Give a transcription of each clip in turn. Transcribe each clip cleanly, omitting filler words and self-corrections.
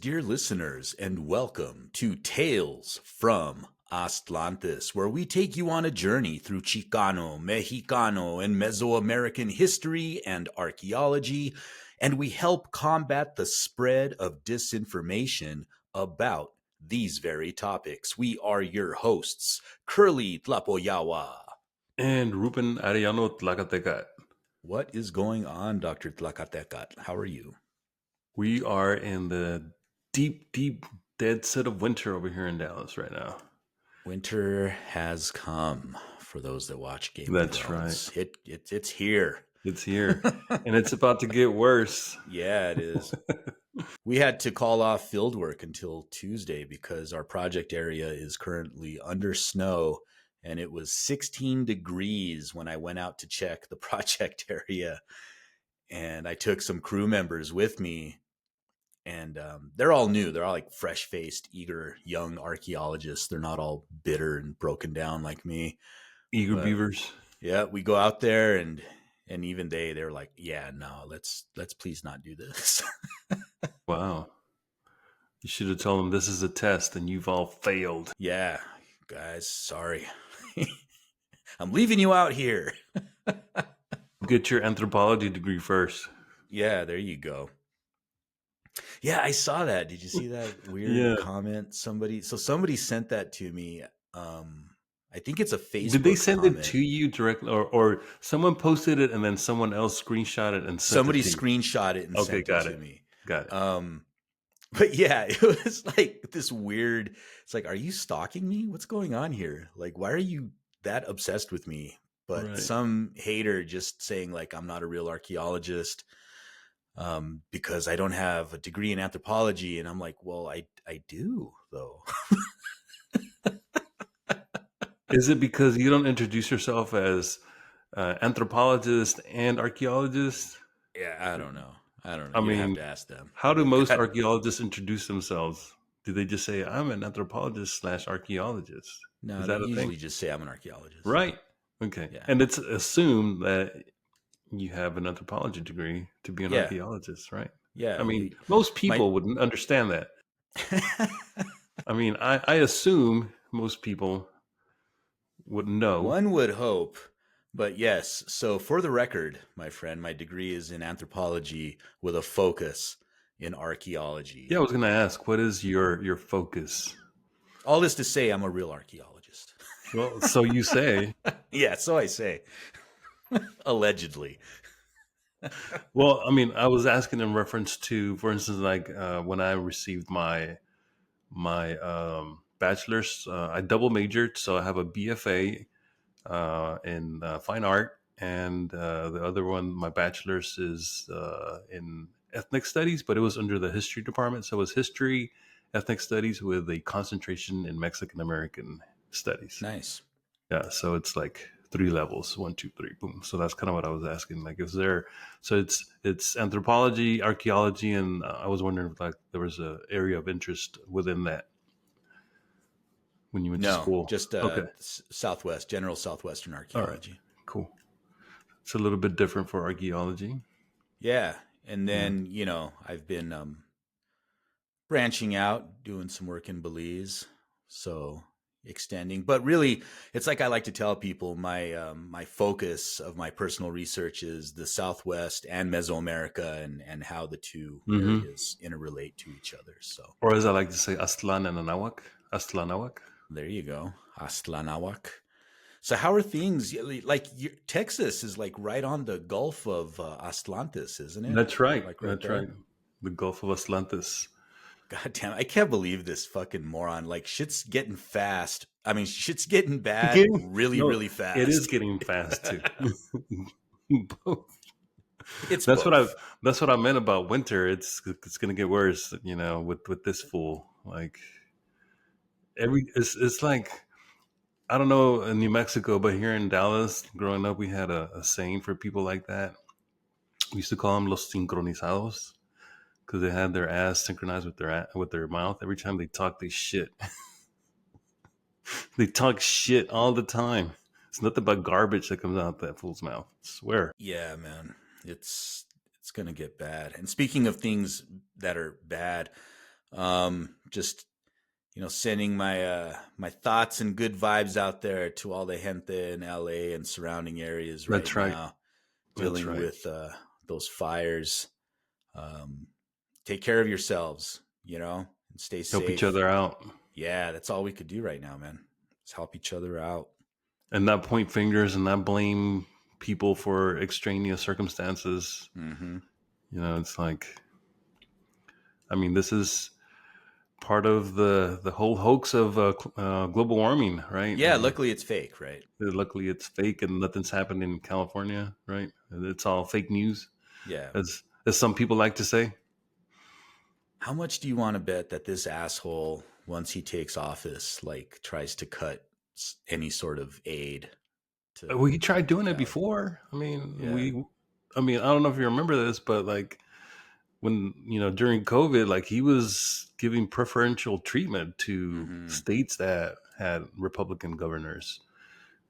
dear listeners, and welcome to Tales from Atlantis, where we take you on a journey through Chicano, Mexicano, and Mesoamerican history and archaeology, and we help combat the spread of disinformation about these very topics. We are your hosts, Kurly Tlapoyawa. And Ruben Arellano Tlakatekatl. What is going on, Dr. Tlakatekatl? How are you? We are in the deep, dead set of winter over here in Dallas right now. Winter has come for those that watch Game That's of Thrones. right. It's here. It's here. And it's about to get worse. Yeah, it is. We had to call off field work until Tuesday because our project area is currently under snow, and it was 16 degrees when I went out to check the project area. And I took some crew members with me, and they're all new. They're all like fresh-faced, eager, young archaeologists. They're not all bitter and broken down like me. Eager beavers. Yeah, we go out there, and even they're like, yeah, no, let's please not do this. Wow. You should have told them this is a test and you've all failed. Yeah, guys, sorry. I'm leaving you out here. Get your anthropology degree first. Yeah, there you go. Yeah, I saw that. Did you see that weird comment? Somebody sent that to me. I think it's a Facebook. Did they send comment. it to you directly, or someone posted it and then someone else screenshot it and sent somebody it to screenshot it and sent it to me? Got it. But yeah, it was like this weird. It's like, are you stalking me? What's going on here? Like, why are you that obsessed with me? But Right. some hater just saying like, I'm not a real archaeologist because I don't have a degree in anthropology. And I'm like, well, I do though. Is it because you don't introduce yourself as anthropologist and archaeologist? Yeah, I don't know. I You mean, have to ask them. How do most archaeologists introduce themselves? Do they just say, I'm an anthropologist / archaeologist? No, Is they that a usually thing? just say I'm an archaeologist. Right. Okay. Yeah. And it's assumed that you have an anthropology degree to be an archaeologist, right? Yeah. I mean, most people wouldn't understand that. I mean, I assume most people wouldn't know. One would hope. But yes, so for the record, my friend, my degree is in anthropology with a focus in archaeology. Yeah, I was going to ask, what is your focus? All this to say, I'm a real archaeologist. Well, so you say. Yeah, so I say. Allegedly. Well, I mean, I was asking in reference to, for instance, like when I received my bachelor's, I double majored, so I have a BFA in fine art, and the other one, my bachelor's, is in ethnic studies, but it was under the history department, so it was history, ethnic studies with a concentration in Mexican American studies. Nice. Yeah, so it's like 3 levels, 1, 2, 3, boom. So that's kind of what I was asking. Like, is there? So it's anthropology, archaeology, and I was wondering if like there was a area of interest within that when you went to school. Just Southwest, general Southwestern archaeology. Right. Cool. It's a little bit different for archaeology. Yeah, and then I've been branching out, doing some work in Belize, so extending. But really, it's like I like to tell people, my focus of my personal research is the Southwest and Mesoamerica, and how the two areas interrelate to each other. So, or as I like to say, Aztlan and Anawak. Aztlanawak. There you go, Aztlanawak. So how are things? Like Texas is like right on the Gulf of Atlantis, isn't it? That's right. Like That's right. The Gulf of Atlantis. God damn, I can't believe this fucking moron. Like, shit's getting fast. I mean, shit's getting bad really fast. It is getting fast too. It's that's both. what I meant about winter. It's going to get worse, with this fool. Like it's like, I don't know in New Mexico, but here in Dallas, growing up, we had a saying for people like that. We used to call them los sincronizados, because they had their ass synchronized with their mouth. Every time they talk, they shit. They talk shit all the time. It's nothing but garbage that comes out that fool's mouth. I swear. Yeah, man, it's gonna get bad. And speaking of things that are bad, Just sending my thoughts and good vibes out there to all the gente in LA and surrounding areas right That's right. now, That's dealing right. with those fires. Um, Take care of yourselves, and stay Help each safe. other out Yeah, that's all we could do right now, man. Just help each other out. and not point fingers and not blame people for extraneous circumstances. Mm-hmm. It's like, I mean, this is part of the whole hoax of global warming, right? Yeah, luckily it's fake, right? Luckily, it's fake and nothing's happened in California, right? It's all fake news, Yeah. as some people like to say. How much do you want to bet that this asshole, once he takes office, like tries to cut any sort of aid to We tried doing it Cali? before. I mean, Yeah. I don't know if you remember this, but like when during COVID, like he was giving preferential treatment to Mm-hmm. states that had Republican governors.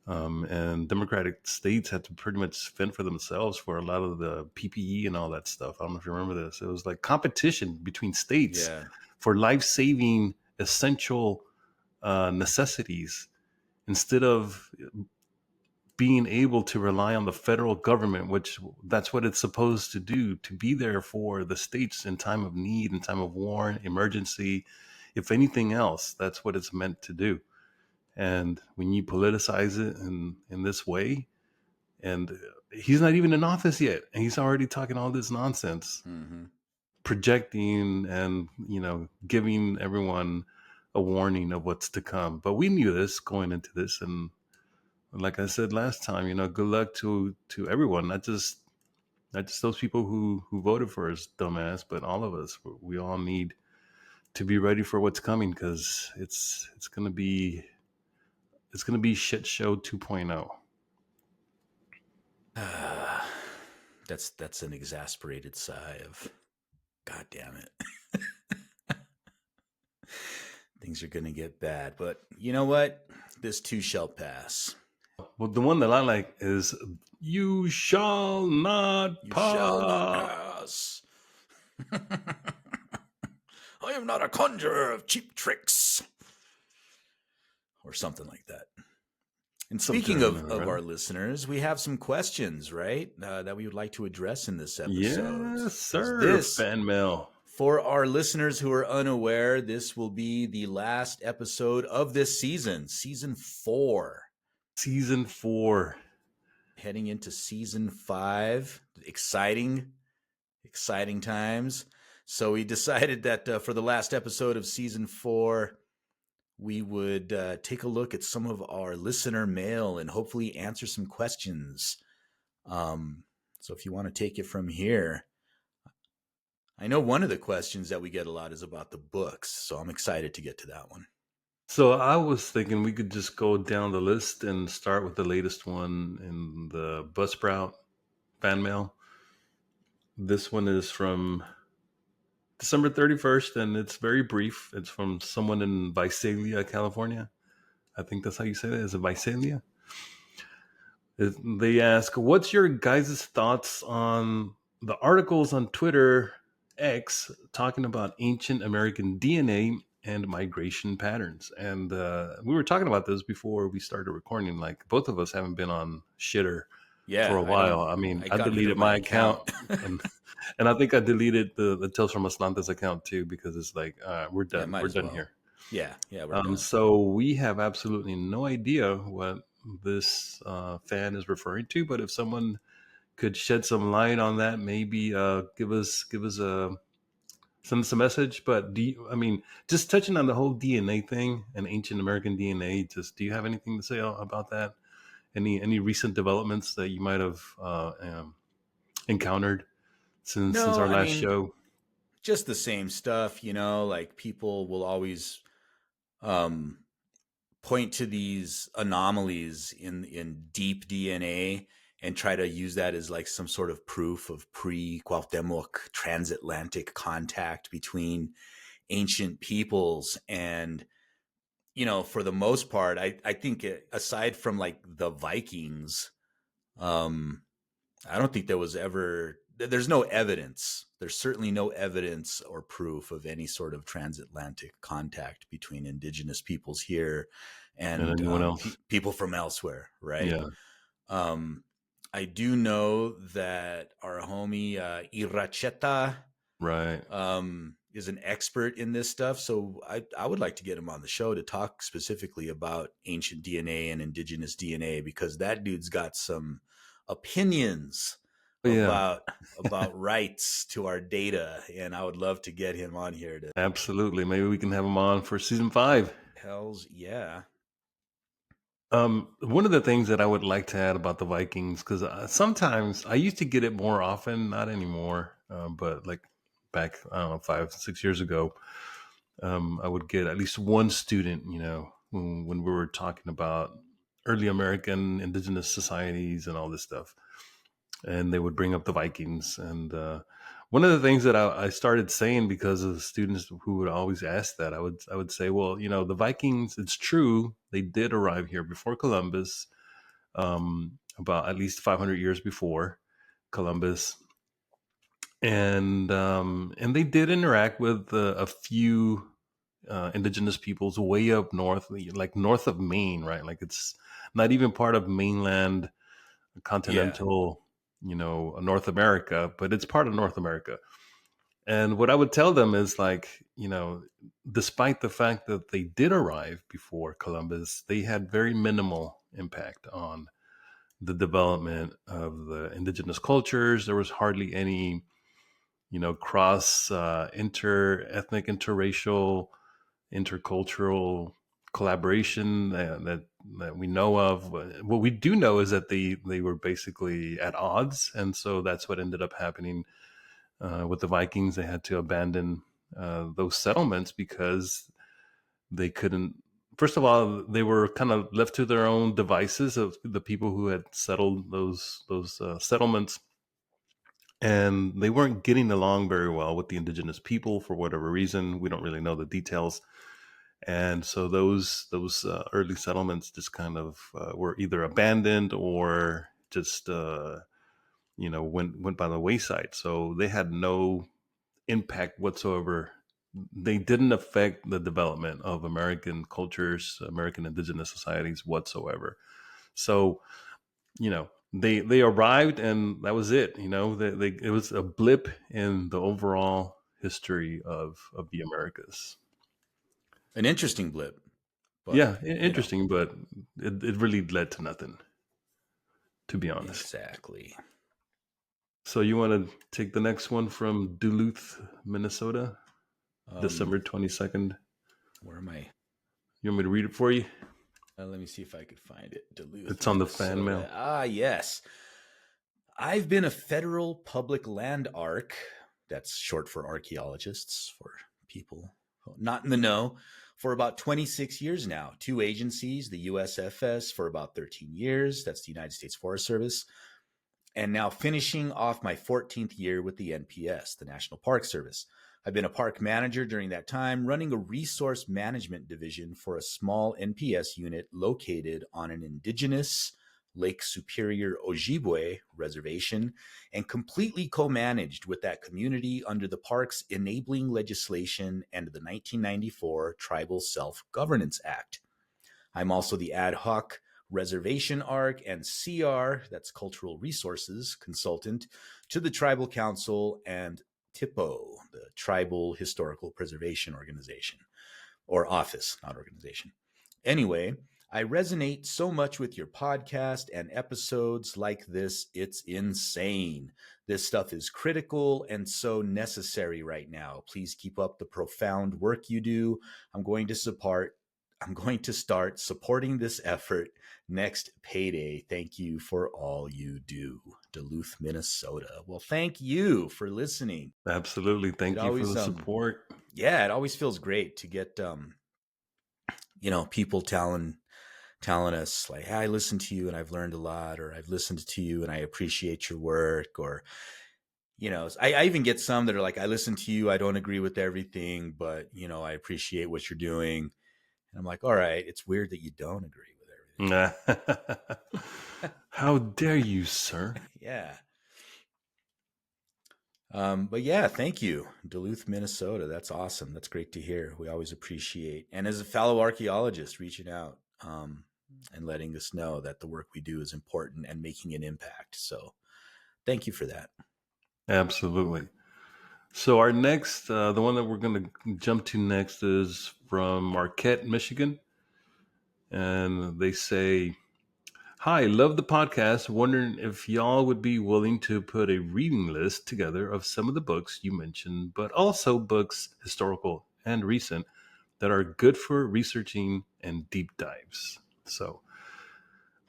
And Democratic states had to pretty much fend for themselves for a lot of the PPE and all that stuff. I don't know if you remember this. It was like competition between states Yeah. for life-saving essential necessities instead of being able to rely on the federal government, which that's what it's supposed to do, to be there for the states in time of need, in time of war, emergency. If anything else, that's what it's meant to do. And when you politicize it in this way, and he's not even in office yet, and he's already talking all this nonsense, Mm-hmm. projecting and giving everyone a warning of what's to come. But we knew this going into this, and like I said last time, good luck to everyone, not just those people who voted for us, dumbass, but all of us. We all need to be ready for what's coming, because it's gonna be shit show 2.0. That's an exasperated sigh of God damn it. Things are gonna get bad. But you know what? This too shall pass. Well, the one that I like is "You shall not You shall not pass." pass. I am not a conjurer of cheap tricks. Or something like that. And speaking Something, of right? our listeners, we have some questions, right, that we would like to address in this episode. Yes, Because sir. this, Fan mail. for our listeners who are unaware, this will be the last episode of this season, season 4. Season 4. Heading into season 5. Exciting, exciting times. So we decided that for the last episode of season 4, we would take a look at some of our listener mail and hopefully answer some questions. So if you want to take it from here, I know one of the questions that we get a lot is about the books, so I'm excited to get to that one. So I was thinking we could just go down the list and start with the latest one in the Buzzsprout fan mail. This one is from December 31st, and it's very brief. It's from someone in Visalia, California. I think that's how you say that. Is it Visalia? They ask, what's your guys' thoughts on the articles on Twitter X talking about ancient American DNA and migration patterns? And we were talking about this before we started recording. Like, both of us haven't been on Shitter for Yeah, a while. I mean, I I got rid of deleted my my account, account. and and I think I deleted the Tales from Atlantis account too, because it's like, we're Yeah, done. might We're as done well. here. Yeah, we're done. So we have absolutely no idea what this fan is referring to. But if someone could shed some light on that, maybe give us a send us a message. But I mean, just touching on the whole DNA thing and ancient American DNA, just do you have anything to say about that? Any recent developments that you might have encountered since No, our I last mean, show? just the same stuff, like people will always um, point to these anomalies in deep DNA and try to use that as like some sort of proof of pre-Cuauhtemoc transatlantic contact between ancient peoples. And for the most part, I think aside from like the Vikings, I don't think there was ever there's no evidence. There's certainly no evidence or proof of any sort of transatlantic contact between indigenous peoples here And and anyone else? people from elsewhere, right? Yeah, Um, I do know that our homie Iracheta right. is an expert in this stuff. So I would like to get him on the show to talk specifically about ancient DNA and indigenous DNA, because that dude's got some opinions Yeah, about rights to our data, and I would love to get him on here to. absolutely. Maybe we can have him on for season 5. Hell's yeah. One of the things that I would like to add about the Vikings, because sometimes I used to get it more often, not anymore, but like back, I don't know, 5, 6 years ago, I would get at least one student, when we were talking about early American indigenous societies and all this stuff, and they would bring up the Vikings. And one of the things that I started saying, because of the students who would always ask that, I would say, well, the Vikings, it's true, they did arrive here before Columbus, about at least 500 years before Columbus, and they did interact with a few indigenous peoples way up north, like north of Maine, right? Like it's not even part of mainland Yeah. continental, North America, but it's part of North America. And what I would tell them is like, despite the fact that they did arrive before Columbus, they had very minimal impact on the development of the indigenous cultures. There was hardly any, cross inter-ethnic, interracial, intercultural collaboration that we know of. What we do know is that they were basically at odds, and so that's what ended up happening with the Vikings. They had to abandon those settlements because they couldn't. First of all, they were kind of left to their own devices, of the people who had settled those settlements, and they weren't getting along very well with the indigenous people for whatever reason. We don't really know the details. And so those early settlements just kind of were either abandoned or just went by the wayside. So they had no impact whatsoever. They didn't affect the development of American cultures, American indigenous societies whatsoever. So they arrived, and that was it. It was a blip in the overall history of the Americas. An interesting blip, but Yeah, interesting, but it really led to nothing, to be honest. exactly. So you want to take the next one from Duluth, Minnesota, Um, December 22nd? where am I? You want me to read it for you? Let me see if I could find it. Duluth, It's on the fan Minnesota. mail. Ah, yes. I've been a federal public land arc, that's short for archaeologists, for people not in the know, for about 26 years now. Two agencies, the USFS for about 13 years, that's the United States Forest Service, and now finishing off my 14th year with the NPS, the National Park Service. I've been a park manager during that time, running a resource management division for a small NPS unit located on an indigenous Lake Superior Ojibwe reservation, and completely co-managed with that community under the park's enabling legislation and the 1994 Tribal Self-Governance Act. I'm also the ad hoc reservation arc and CR, that's cultural resources consultant, to the Tribal Council and TIPO, the Tribal Historical Preservation Organization, or office, not organization. Anyway, I resonate so much with your podcast and episodes like this. It's insane. This stuff is critical and so necessary right now. Please keep up the profound work you do. I'm going to support I'm going to start supporting this effort next payday. Thank you for all you do. Duluth, Minnesota. Well, thank you for listening. Absolutely. It Thank you for always the support. yeah, it always feels great to get people telling us like, hey, I listened to you and I've learned a lot, or I've listened to you and I appreciate your work, or I even get some that are like, I listen to you, I don't agree with everything, but I appreciate what you're doing. And I'm like, all right, it's weird that you don't agree with How dare you, sir? everything. Yeah. But yeah, thank you, Duluth, Minnesota. That's awesome. That's great to hear. We always appreciate, and as a fellow archaeologist, reaching out and letting us know that the work we do is important and making an impact. So, thank you for that. Absolutely. So our next, the one that we're going to jump to next is from Marquette, Michigan, and they say, "Hi, love the podcast. Wondering if y'all would be willing to put a reading list together of some of the books you mentioned, but also books, historical and recent, that are good for researching and deep dives." So,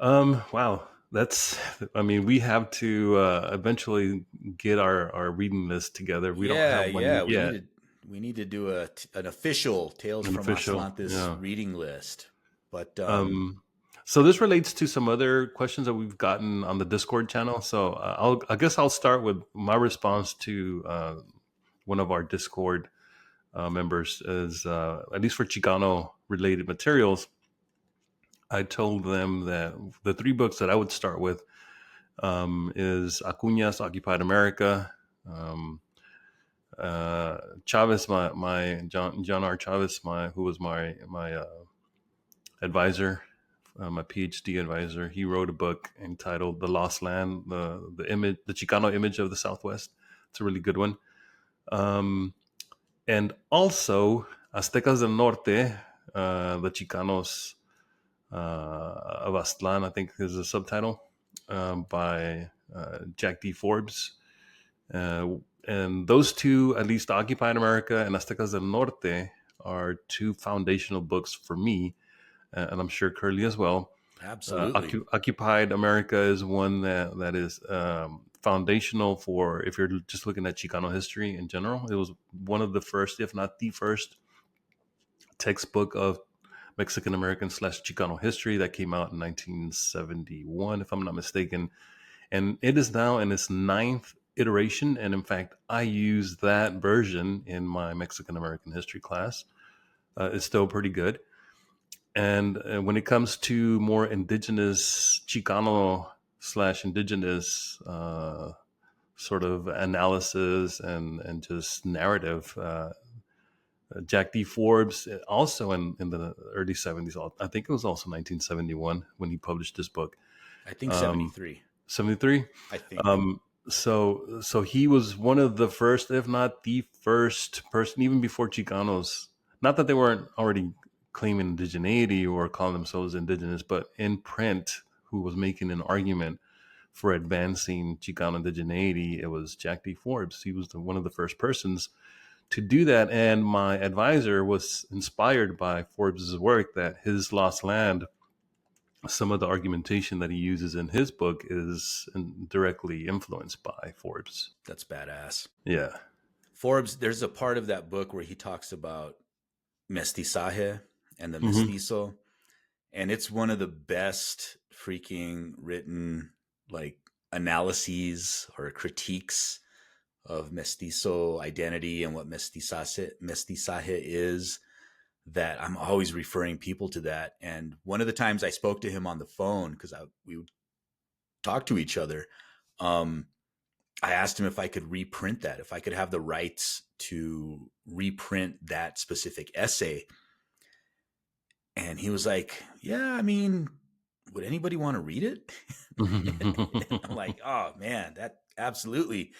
wow, that's, I mean, we have to eventually get our reading list together. We don't Yeah, have one yeah, yet, we need to do an official Tales an from official, Atlantis yeah. reading list. But Um, so this relates to some other questions that we've gotten on the Discord channel. So I guess I'll start with my response to one of our Discord members is, at least for Chicano related materials, I told them that the three books that I would start with is Acuña's Occupied America, um, Chavez, my John R. Chavez, who was my advisor, my PhD advisor. He wrote a book entitled "The Lost Land," the Chicano image of the Southwest. It's a really good one. Um, and also Aztecas del Norte, the Chicanos of Aztlan, I think is the subtitle, by Jack D. Forbes. Uh, and those two, at least Occupied America and Aztecas del Norte, are two foundational books for me, and I'm sure Curly as well. absolutely. Occupied America is one that is foundational for if you're just looking at Chicano history in general. It was one of the first, if not the first, textbook of Mexican American slash Chicano history that came out in 1971, if I'm not mistaken. And it is now in its ninth iteration. And in fact, I use that version in my Mexican American history class. It's still pretty good. And when it comes to more indigenous Chicano slash indigenous sort of analysis and just narrative, Jack D. Forbes, also in the early 70s, I think it was also 1971 when he published this book. I think Um, 73. 73. I think. So he was one of the first, if not the first person, even before Chicanos. Not that they weren't already claiming indigeneity or calling themselves indigenous, but in print, who was making an argument for advancing Chicano indigeneity. It was Jack D. Forbes. He was one of the first persons to do that, and my advisor was inspired by Forbes's work. That his Lost Land, some of the argumentation that he uses in his book is directly influenced by Forbes. That's badass. Yeah. Forbes, there's a part of that book where he talks about mestizaje and the Hmm. mestizo, and it's one of the best freaking written like analyses or critiques of mestizo identity and what mestizaje is, that I'm always referring people to that. And one of the times I spoke to him on the phone, because we would talk to each other, um, I asked him if I could reprint that, if I could have the rights to reprint that specific essay. And he was like, "Yeah, I mean, would anybody want to read it?" I'm like, "Oh man, that absolutely."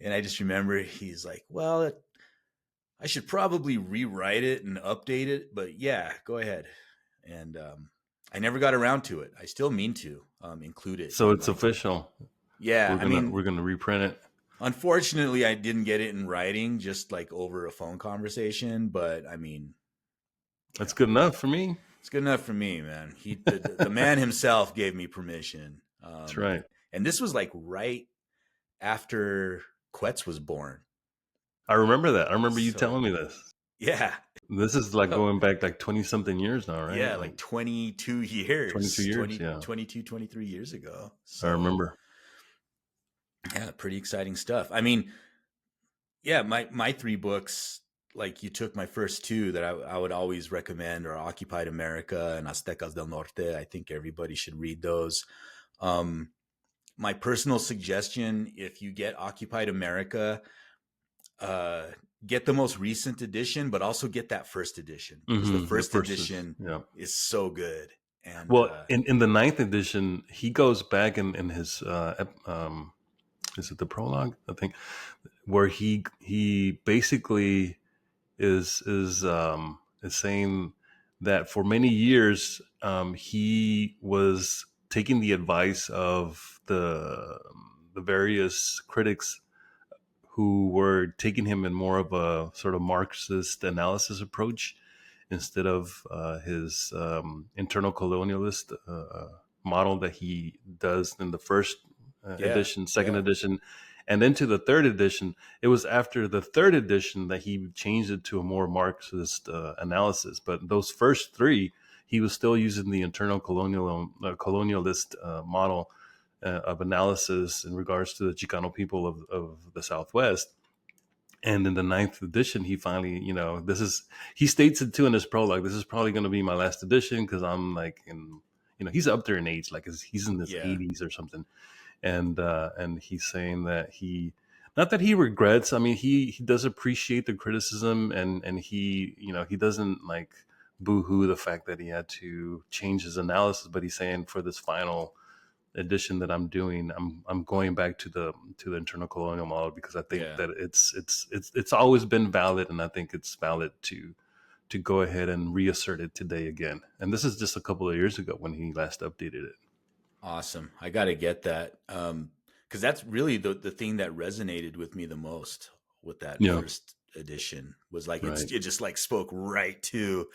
And I just remember he's like, "Well, I should probably rewrite it and update it, but yeah, go ahead." And I never got around to it. I still mean to include it So in it's like, official. yeah, We're I gonna mean, we're gonna reprint it. unfortunately, I didn't get it in writing, just like over a phone conversation. But I mean, That's yeah, good enough for me. it's good enough for me, man. The man himself gave me permission, That's right. and this was like right after Quetz was born. I remember that. I remember you So telling me this. yeah, This is like so, going back like 20 something years now, right? yeah, Like like 22 22 years, years. Yeah. 23 years ago. I So remember. yeah, pretty exciting stuff. I mean, yeah, my three books, like you took my first two that I would always recommend, are Occupied America and Aztecas del Norte. I think everybody should read those. Um, my personal suggestion, if you get Occupied America, uh, get the most recent edition, but also get that first edition because the The first first is, edition yeah. is so good. And Well, in the ninth edition, he goes back in his is it the prologue? I think where he basically is saying that for many years he was taking the advice of the various critics who were taking him in more of a sort of Marxist analysis approach instead of his internal colonialist model that he does in the first yeah, edition, second yeah, edition, and then to the third edition. It was after the third edition that he changed it to a more Marxist analysis. But those first three, he was still using the internal colonialist model of analysis in regards to the Chicano people of the Southwest. And in the ninth edition, he finally, he states it too in his prologue. This is probably going to be my last edition because I'm like he's up there in age, like he's in his yeah, 80s or something. And he's saying that not that he regrets. I mean, he does appreciate the criticism, and he doesn't like boo-hoo the fact that he had to change his analysis. But he's saying for this final edition that I'm doing, I'm going back to the internal colonial model because I think yeah. that it's always been valid, and I think it's valid to go ahead and reassert it today again. And this is just a couple of years ago when he last updated it. Awesome. I got to get that. Because that's really the thing that resonated with me the most with that Yeah, first edition was like, right, it just like spoke right to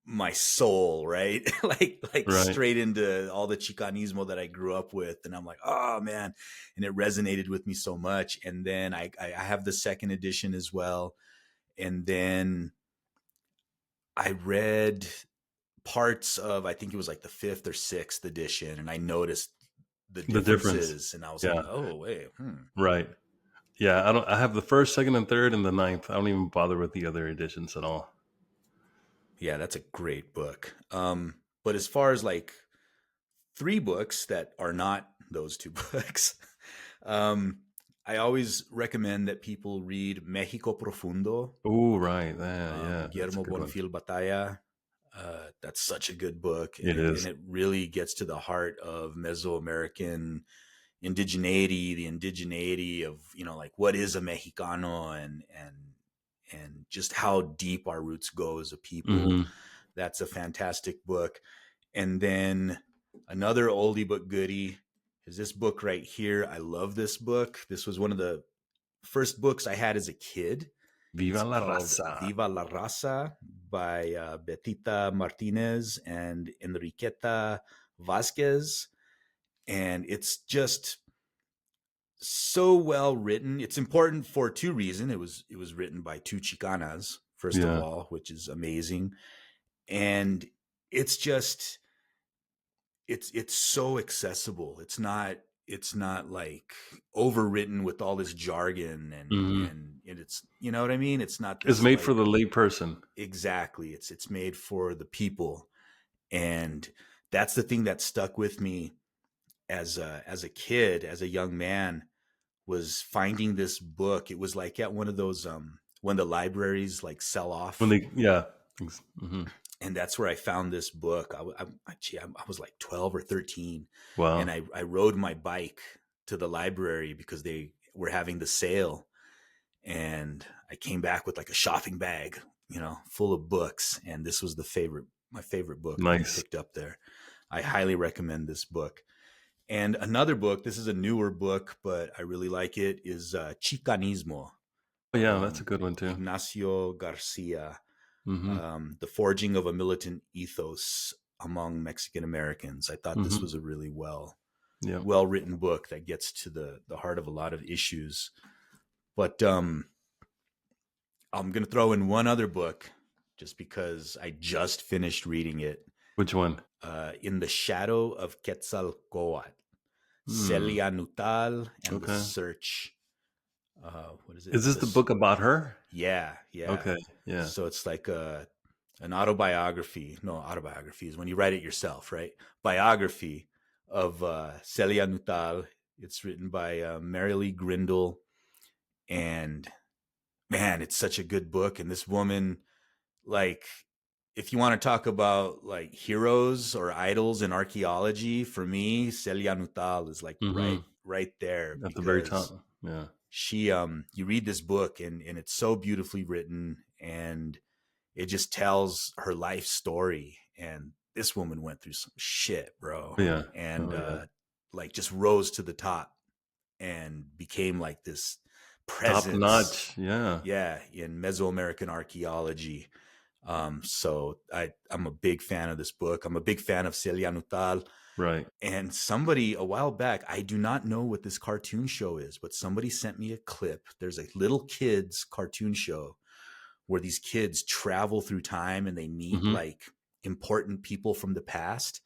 my soul, right? like right. straight into all the Chicanismo that I grew up with. And I'm like, oh man. And it resonated with me so much. And then I have the second edition as well. And then I read parts of, I think it was like the fifth or sixth edition, and I noticed the The difference. differences, and I was like, Yeah, oh wait, right. Yeah, I have the first, second, and third, and the ninth. I don't even bother with the other editions at all. yeah, that's a great book. But as far as like three books that are not those two books, um, I always recommend that people read Mexico Profundo, Oh, right. Yeah, yeah, that's a Guillermo good one. Bonfil Batalla. That's such a good book, and It and is. it really gets to the heart of Mesoamerican indigeneity, the indigeneity of, like what is a Mexicano, and just how deep our roots go as a people. Hmm. That's a fantastic book. And then another oldie but goodie is this book right here. I love this book. This was one of the first books I had as a kid. It's Viva la called raza. Viva la Raza by Betita Martinez and Enriqueta Vasquez. And it's just so well written. It's important for two reasons. It was written by two Chicanas, first of Yeah. all, which is amazing. And it's just it's so accessible. It's not like overwritten with all this jargon, and Hmm. and and it's, you know what I mean? It's not It's this made for like, the lay person. exactly. It's made for the people. And that's the thing that stuck with me as a kid, as a young man, was finding this book. It was like at one of those when the libraries like sell When off, they, yeah. Hmm. and that's where I found this book. I was like 12 or 13, and Wow. I rode my bike to the library because they were having the sale, and I came back with like a shopping bag, full of books, and this was my favorite book that I Nice. picked up there. I highly recommend this book. And another book, this is a newer book, but I really like it, is Chicanismo, Oh, yeah, that's a good one too. Ignacio Garcia, Hmm. The Forging of a Militant Ethos Among Mexican Americans. I thought this Hmm. was a really Yeah. well written book that gets to the heart of a lot of issues. But I'm going to throw in one other book just because I just finished reading it, Which one? In the Shadow of Quetzalcoatl, Hmm. Celia Nutal and the Okay. Search. What is it? Is this the This, book about her? yeah, yeah. Okay. Yeah. So it's like an autobiography. No, autobiography is when you write it yourself, right? Biography of Celia Nutal. It's written by Marilee Grindle, and man, it's such a good book. And this woman, like, if you want to talk about like heroes or idols in archaeology, for me, Celia Nuttall is like Mm-hmm. right there, At the very because top. Yeah. she you read this book, and it's so beautifully written, and it just tells her life story. And this woman went through some shit, bro, Yeah. and Oh yeah. like just rose to the top and became like this Top presence, notch. Yeah. yeah, in Mesoamerican archaeology. So I'm a big fan of this book. I'm a big fan of Celia Nuttall. Right. And somebody a while back, I do not know what this cartoon show is, but somebody sent me a clip. There's a little kids cartoon show where these kids travel through time and they meet Mm-hmm. like important people from the past,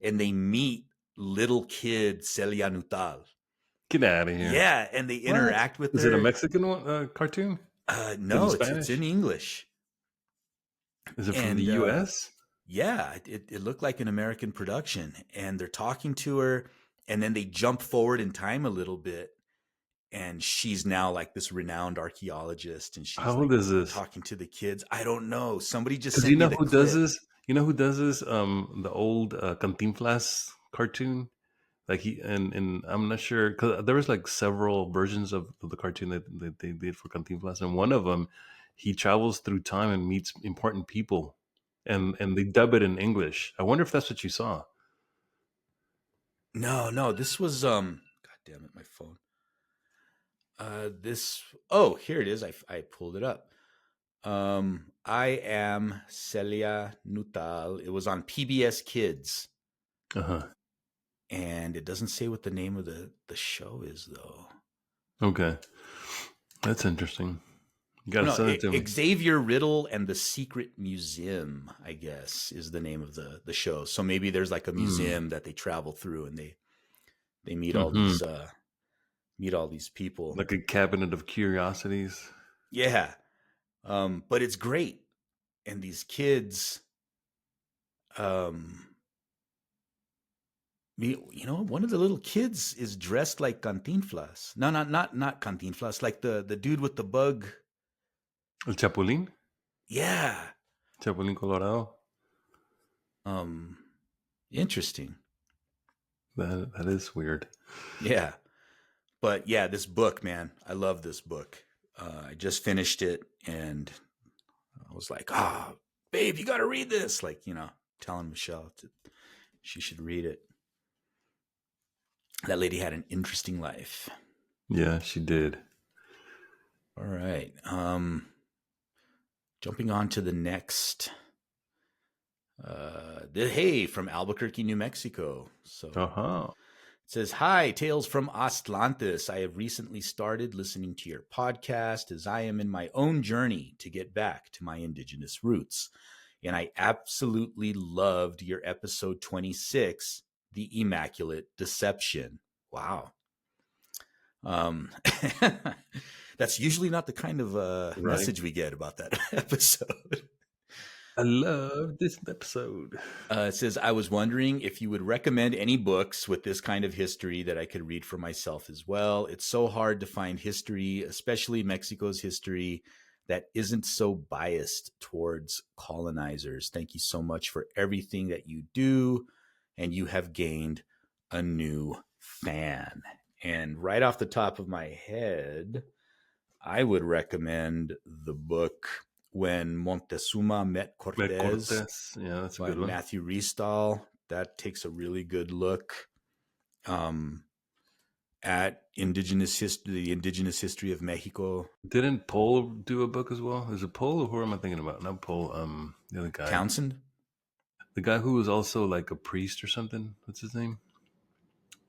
and they meet little kid Celia Nuttall. Get out of here. Yeah, and they What? interact with Is it a her. Mexican one, cartoon? Is it No, it's Spanish? in English. Is it from the And U.S.? yeah, it looked like an American production. And they're talking to her, and then they jump forward in time a little bit, and she's now like this renowned archaeologist, and she's How old like is this? talking to the kids. I don't know. Somebody just Because you sent me know the who does clip. this? You know who does this? The old Cantinflas cartoon. Like and I'm not sure because there was like several versions of the cartoon that they did for Cantinflas, and one of them, he travels through time and meets important people, and they dub it in English. I wonder if that's what you saw. No, this was God damn it, my phone. This Oh, here it is. I pulled it up. I am Celia Nuttall. It was on PBS Kids, Uh huh. and it doesn't say what the name of the show is though. Okay, that's interesting. You Oh gotta no, send it to me. Xavier Riddle and the Secret Museum, I guess, is the name of the show. So maybe there's like a Mm. museum that they travel through, and they Hmm. meet all these people. Like a cabinet of curiosities. Yeah. But it's great. And these kids, um one of the little kids is dressed like Cantinflas. No, not Cantinflas, like the dude with the bug. El Chapulín, Yeah. Chapulín Colorado. Um Interesting. That is weird. Yeah. But yeah, this book, man, I love this book. I just finished it, and I was like, babe, you got to read this. Like, telling Michelle she should read it. That lady had an interesting life. Yeah, she did. All right. Jumping on to the next. Hey, from Albuquerque, New Mexico. So Uh huh. it says, "Hi, Tales from Atlantis. I have recently started listening to your podcast as I am in my own journey to get back to my indigenous roots. And I absolutely loved your episode 26, The Immaculate Deception." Wow. Um, that's usually not the kind of Right. message we get about that episode. I love this episode. It says, "I was wondering if you would recommend any books with this kind of history that I could read for myself as well. It's so hard to find history, especially Mexico's history, that isn't so biased towards colonizers. Thank you so much for everything that you do, and you have gained a new fan." And right off the top of my head, I would recommend the book When Montezuma Met Met Cortez Cortez. Yeah, that's a by good one. Matthew Restall. That takes a really good look um, at the indigenous history of Mexico. Didn't Paul do a book as well? Is it Paul or who am I thinking about? Not Paul. The other guy. Townsend? The guy who was also like a priest or something. What's his name?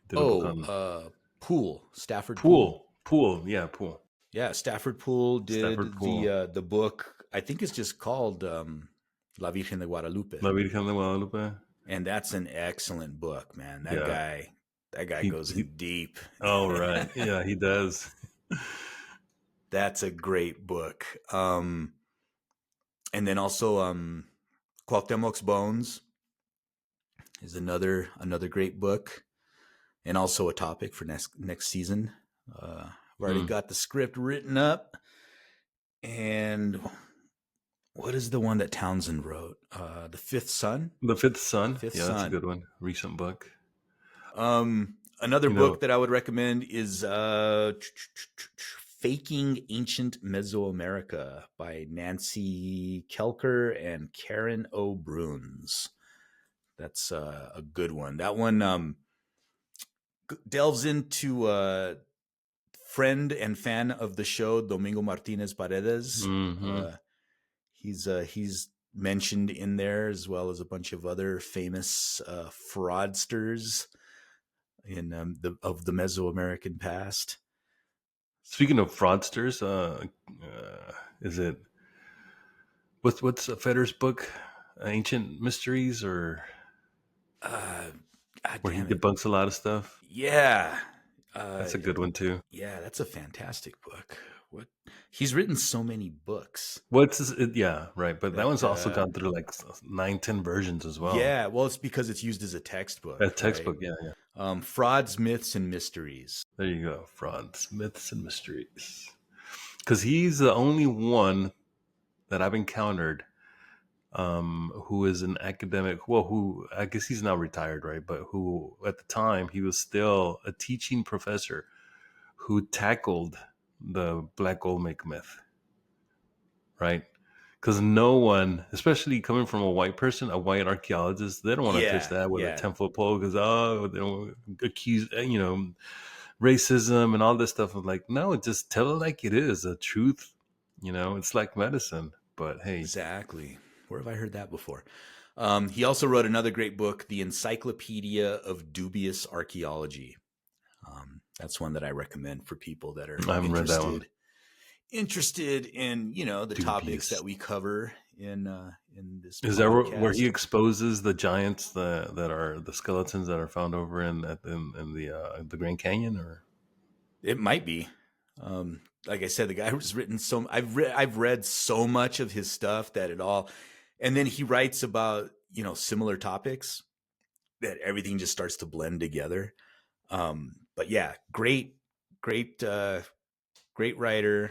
Did a book Oh, on Poole, Stafford Poole. Pool. Pool. Yeah, Pool. Yeah, Stafford Poole Stafford did Pool. the book. I think it's just called La Virgen de Guadalupe, La Virgen de Guadalupe. and that's an excellent book, man. Yeah. That guy He, goes he in deep. Oh right. Yeah, he does. That's a great book. And then also Cuauhtemoc's Bones is another great book. and also a topic for next season. I've already Mm. got the script written up. And what is the one that Townsend wrote? The Fifth Son. The Fifth The Son. Fifth Yeah, that's a Son. good one. Recent book. Another You know, book that I would recommend is Faking Ancient Mesoamerica by Nancy Kelker and Karen O. Bruns. That's a good one. That one delves into friend and fan of the show, Domingo Martinez Paredes. hmm He's mentioned in there, as well as a bunch of other famous fraudsters in the Mesoamerican past. speaking of fraudsters, is it what's Fetter's book, Ancient Mysteries, or Uh, God where he damn it! debunks a lot of stuff? Yeah, uh, That's a good one too. yeah, that's a fantastic book. What he's written so many books Yeah, right. But that that one's also gone through like 9, 10 versions as well. yeah, well, it's because it's used as a A textbook, right? textbook, yeah, yeah. Frauds, myths, and mysteries. There you go. Frauds, myths, and mysteries. Because he's the only one that I've encountered who is an academic. Well, who I guess he's now retired, right? But who at the time he was still a teaching professor who tackled the Black Olmec myth, right? Because no one, especially coming from a white person, a white archaeologist, they don't want to touch Yeah, that with a yeah, 10-foot pole because they don't accuse racism and all this stuff. I'm like, no, just tell it like it is, the truth. It's like medicine. But hey, exactly. Where have I heard that before? He also wrote another great book, The Encyclopedia of Dubious Archaeology. That's one that I recommend for people that are I haven't read that one. interested in the topics that Dubious. we cover in this Is that where he podcast. exposes the giants that are the skeletons that are found over in the Grand Canyon? Or It might be. Like I said, the guy who's written so I've read so much of his stuff that it all, and then he writes about similar topics that everything just starts to blend together. But yeah, great, great writer,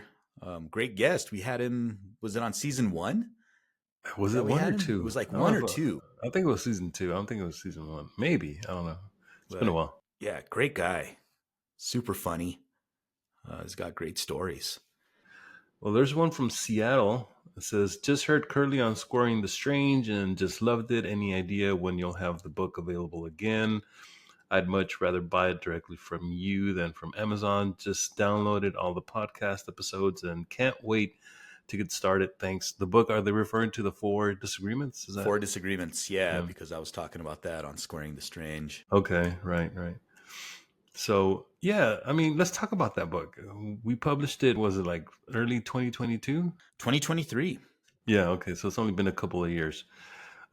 great guest. We had him. Was it on season one was that it we one had or him? It two? was like I don't one know or two. I think it was season two. I don't think it was season one. Maybe, I don't know. It's been a But while. yeah, great guy, super funny. He's got great stories. Well, there's one from Seattle. It says, just heard Curly on Scoring the Strange and just loved it. Any idea when you'll have the book available again? I'd much rather buy it directly from you than from Amazon. Just downloaded all the podcast episodes and can't wait to get started. Thanks. The book, are they referring to the Four Disagreements? Is that? Four Disagreements, yeah, Yeah. because I was talking about that on Squaring the Strange. Okay, right, right. So, yeah, I mean, let's talk about that book. We published it, was it like early 2022? 2023. Yeah, okay. So it's only been a couple of years.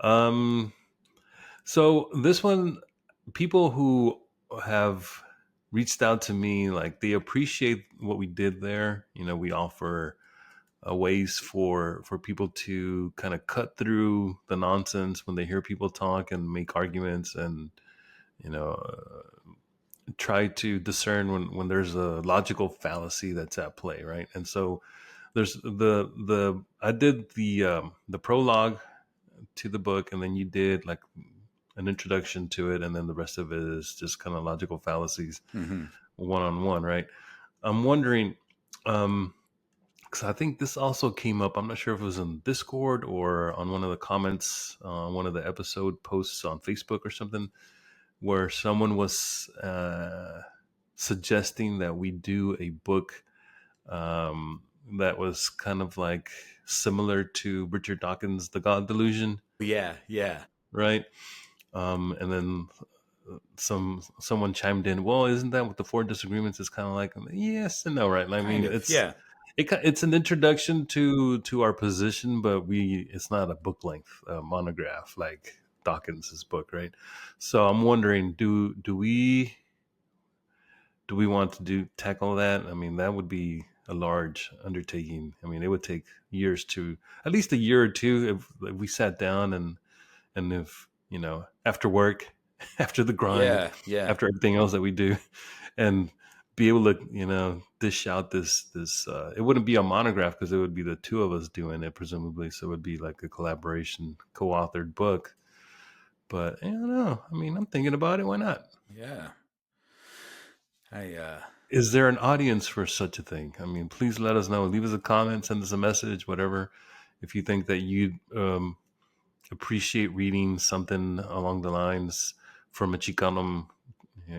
Um, so this one, people who have reached out to me, like they appreciate what we did there. We offer ways for people to kind of cut through the nonsense when they hear people talk and make arguments, and you know try to discern when there's a logical fallacy that's at play, right? And so there's the I did the prologue to the book, and then you did like an introduction to it, and then the rest of it is just kind of logical fallacies, Mm-hmm. one on one, right? I'm wondering, because I think this also came up. I'm not sure if it was in Discord or on one of the comments on one of the episode posts on Facebook or something, where someone was suggesting that we do a book that was kind of like similar to Richard Dawkins' The God Delusion, Yeah, yeah, right? And then someone chimed in, well, isn't that what the Four Disagreements is kind of like? Yes and no, right? I kind mean, of. Yeah, it's an introduction to our position, but it's not a book length monograph like Dawkins's book, right? So I'm wondering, do we want to tackle that? I mean, that would be a large undertaking. I mean, it would take years, to at least a year or two, if we sat down and if after work after the grind, Yeah, yeah. after everything else that we do, and be able to, dish out this. It wouldn't be a monograph because it would be the two of us doing it, presumably. So it would be like a collaboration, co-authored book. But I don't know. I mean, I'm thinking about it. Why not? Yeah. I Is there an audience for such a thing? I mean, please let us know. Leave us a comment, send us a message, whatever. If you think that you appreciate reading something along the lines from a Chicano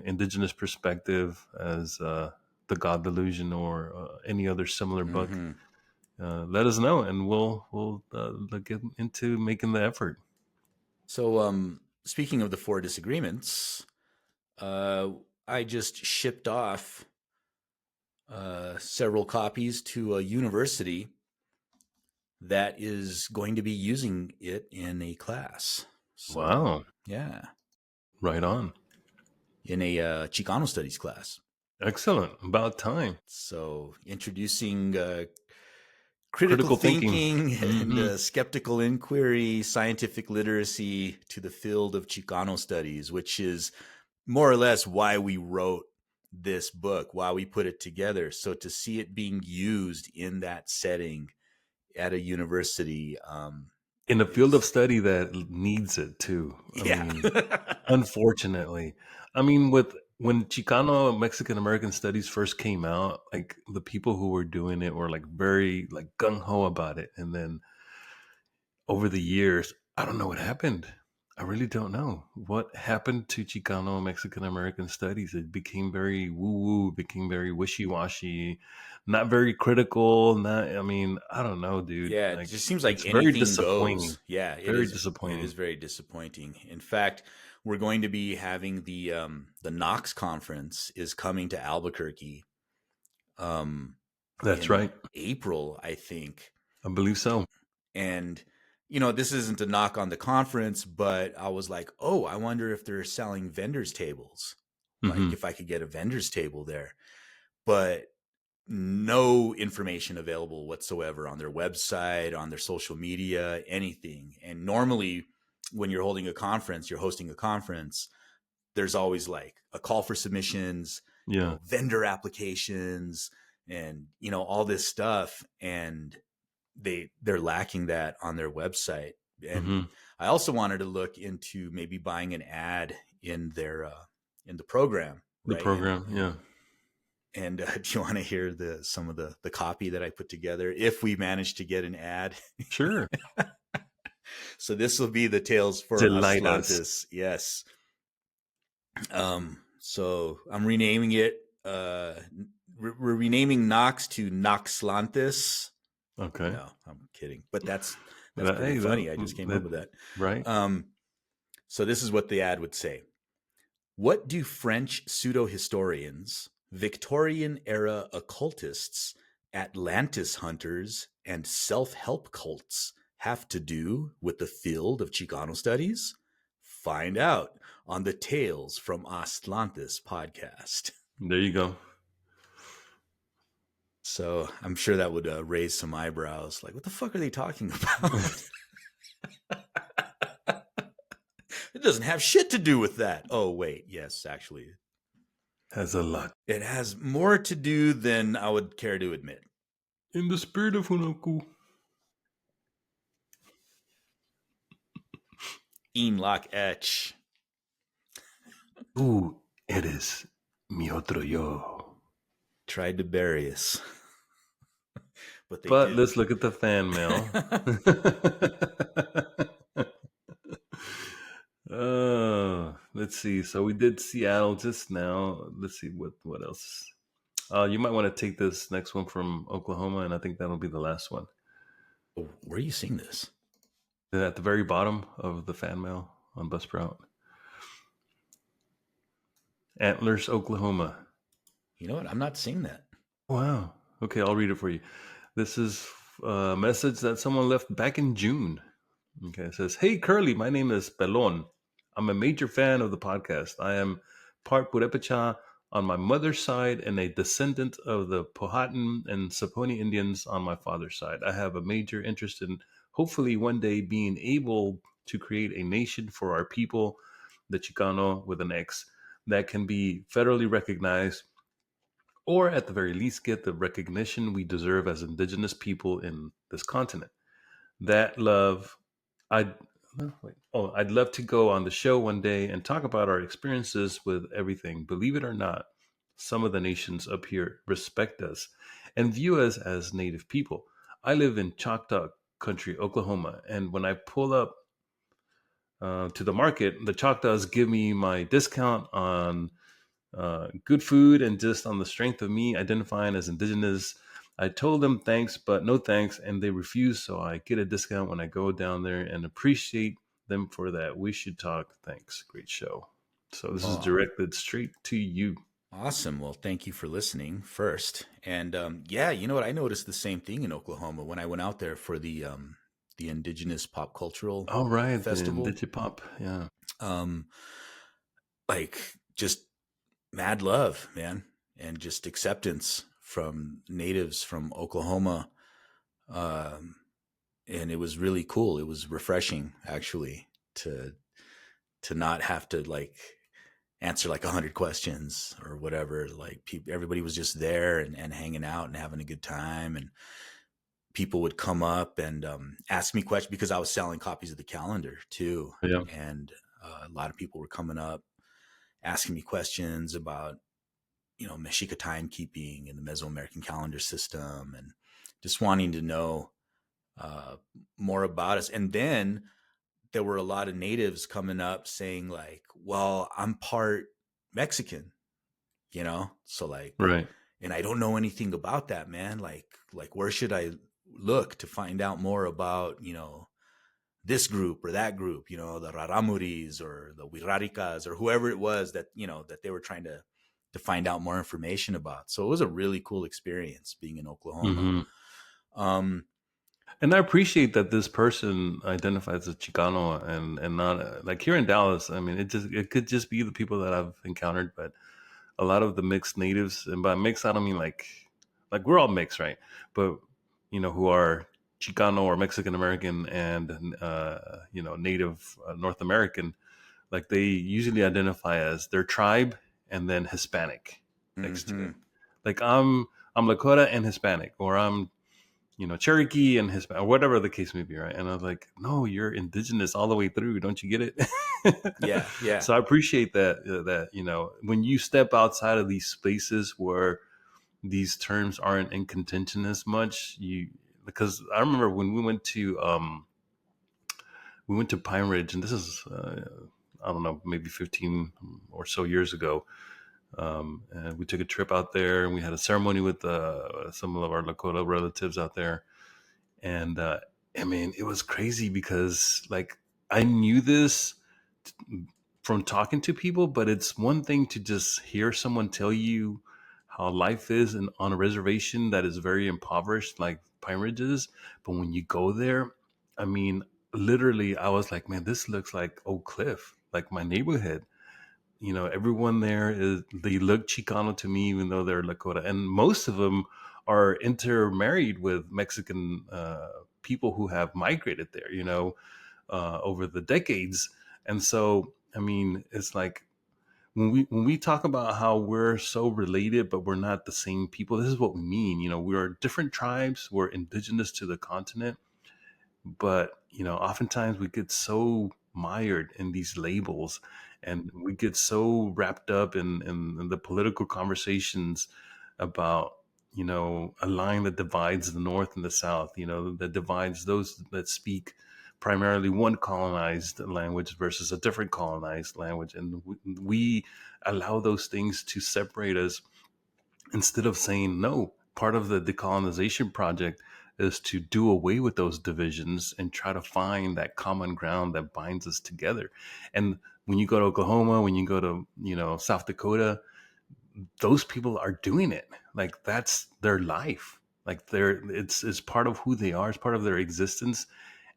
indigenous perspective, as The God Delusion or any other similar book, mhm. let us know, and we'll get into making the effort. So speaking of the Four Disagreements, uh I just shipped off several copies to a university that is going to be using it in a class. So, Wow, yeah, right on, in a Chicano studies class. excellent, about time. So, introducing critical Critical thinking. thinking and Hmm. skeptical inquiry, scientific literacy to the field of Chicano studies, which is more or less why we wrote this book, why we put it together. So, to see it being used in that setting at a university In a field of is, study that needs it too. I yeah. mean, unfortunately, I mean, with when Chicano Mexican American studies first came out, like the people who were doing it were like very like gung ho about it, and then over the years, I don't know what happened. I really don't know what happened to Chicano Mexican American studies. It became very woo woo, became very wishy washy, not very critical. Not, I mean, I don't know, dude. Yeah, it Like, just seems like it's very anything disappointing. goes. Yeah, it Very is. It disappointing. is very disappointing. In fact, we're going to be having the Knox conference is coming to Albuquerque um, That's in right. April, I think. I believe so. And this isn't a knock on the conference, but I was like, oh, I wonder if they're selling vendors tables. Like Hmm. if I could get a vendors table there, but no information available whatsoever on their website, on their social media, anything. And normally, when you're holding a conference, you're hosting a conference, there's always like a call for submissions, Yeah. vendor applications, and all this stuff. And they're lacking that on their website. And Hmm. I also wanted to look into maybe buying an ad in their in the program, The right? And program. Yeah. do you want to hear some of the copy that I put together if we manage to get an ad? Sure. So this will be the Tales for Delight us. Atlantis. Yes. So I'm renaming it. We're renaming Nox to Noxlantis. Okay. No, I'm kidding. But that's pretty Hey, funny. I just came up that with that. right. Um, so this is what the ad would say. What do French pseudo historians, Victorian era occultists, Atlantis hunters, and self help cults have to do with the field of Chicano studies? Find out on the Tales from Atlantis podcast. There you go. So I'm sure that would raise some eyebrows. Like, what the fuck are they talking about? It doesn't have shit to do with that. Oh, wait. Yes, actually, Has a lot. it has more to do than I would care to admit. In the spirit of Hunaku. Lock Etch Tú eres mi otro yo. tried to bury us, but they But let's didn't. look at the fan mail. Let's see. So we did Seattle just now. Let's see what else. You might want to take this next one from Oklahoma, and I think that'll be the last one. Where are you seeing this? At the very bottom of the fan mail on Buzzsprout. Antlers, Oklahoma. You know what? I'm not seeing that. Wow. Okay, I'll read it for you. This is a message that someone left back in June. Okay, it says, "Hey, Curly, my name is Pelon. I'm a major fan of the podcast. I am part Purepecha on my mother's side and a descendant of the Powhatan and Saponi Indians on my father's side. I have a major interest in hopefully one day being able to create a nation for our people the Chicano with an X, that can be federally recognized, or at the very least get the recognition we deserve as indigenous people in this continent. That love, I'd no, wait. Oh, I'd love to go on the show one day and talk about our experiences with everything. Believe it or not, some of the nations up here respect us and view us as native people. I live in Choctaw country, Oklahoma, and when I pull up to the market, the Choctaws give me my discount on good food, and just on the strength of me identifying as indigenous. I told them thanks, but no thanks, and they refused. So I get a discount when I go down there, and appreciate them for that. We should talk. Thanks. Great show. So this is Oh, directed straight to you. awesome. Well, thank you for listening first. And yeah, you know what? I noticed the same thing in Oklahoma when I went out there for the Indigenous Pop Cultural All right, then Festival. Digipop. Yeah. Um, like just mad love, man, and just acceptance from natives from Oklahoma. Um, and it was really cool. It was refreshing, actually, to not have to like answer like 100 questions or whatever. Like everybody was just there and hanging out and having a good time. And people would come up and ask me questions because I was selling copies of the calendar too. Yeah. And a lot of people were coming up asking me questions about, Mexica timekeeping and the Mesoamerican calendar system, and just wanting to know uh, more about us. And then there were a lot of natives coming up saying like, well, I'm part Mexican, so like, Right. and I don't know anything about that, man. Like where should I look to find out more about, this group or that group, the Raramuris or the Wiraricas or whoever it was that, that they were trying to find out more information about. So it was a really cool experience being in Oklahoma. Hmm. Um, And I appreciate that this person identifies as Chicano, and not like here in Dallas. I mean, it could just be the people that I've encountered, but a lot of the mixed natives, and by mixed I don't mean like we're all mixed, right? But who are Chicano or Mexican American, and native North American, like they usually identify as their tribe and then Hispanic next to it. mhm. Like I'm Lakota and Hispanic, or I'm Cherokee and Hispanic, or whatever the case may be, right? And I was like, no, you're indigenous all the way through. Don't you get it? Yeah, yeah. So I appreciate that when you step outside of these spaces where these terms aren't in contention as much, because I remember when we went to Pine Ridge, and this is I don't know, maybe 15 or so years ago. And we took a trip out there, and we had a ceremony with some of our Lakota relatives out there. And I mean, it was crazy because like I knew this from talking to people, but it's one thing to just hear someone tell you how life is on a reservation that is very impoverished, like Pine Ridge is. But when you go there, I mean, literally, I was like, man, this looks like Oak Cliff, like my neighborhood. Everyone there they look Chicano to me, even though they're Lakota, and most of them are intermarried with Mexican people who have migrated there, over the decades. And so, I mean, it's like when we talk about how we're so related, but we're not the same people. This is what we mean. We're different tribes. We're indigenous to the continent, but oftentimes we get so mired in these labels, and we get so wrapped up in the political conversations about a line that divides the north and the south, that divides those that speak primarily one colonized language versus a different colonized language, and we allow those things to separate us, instead of saying no. Part of the decolonization project is to do away with those divisions and try to find that common ground that binds us together. And when you go to Oklahoma, when you go to South Dakota, those people are doing it. Like that's their life. Like it's part of who they are. It's part of their existence,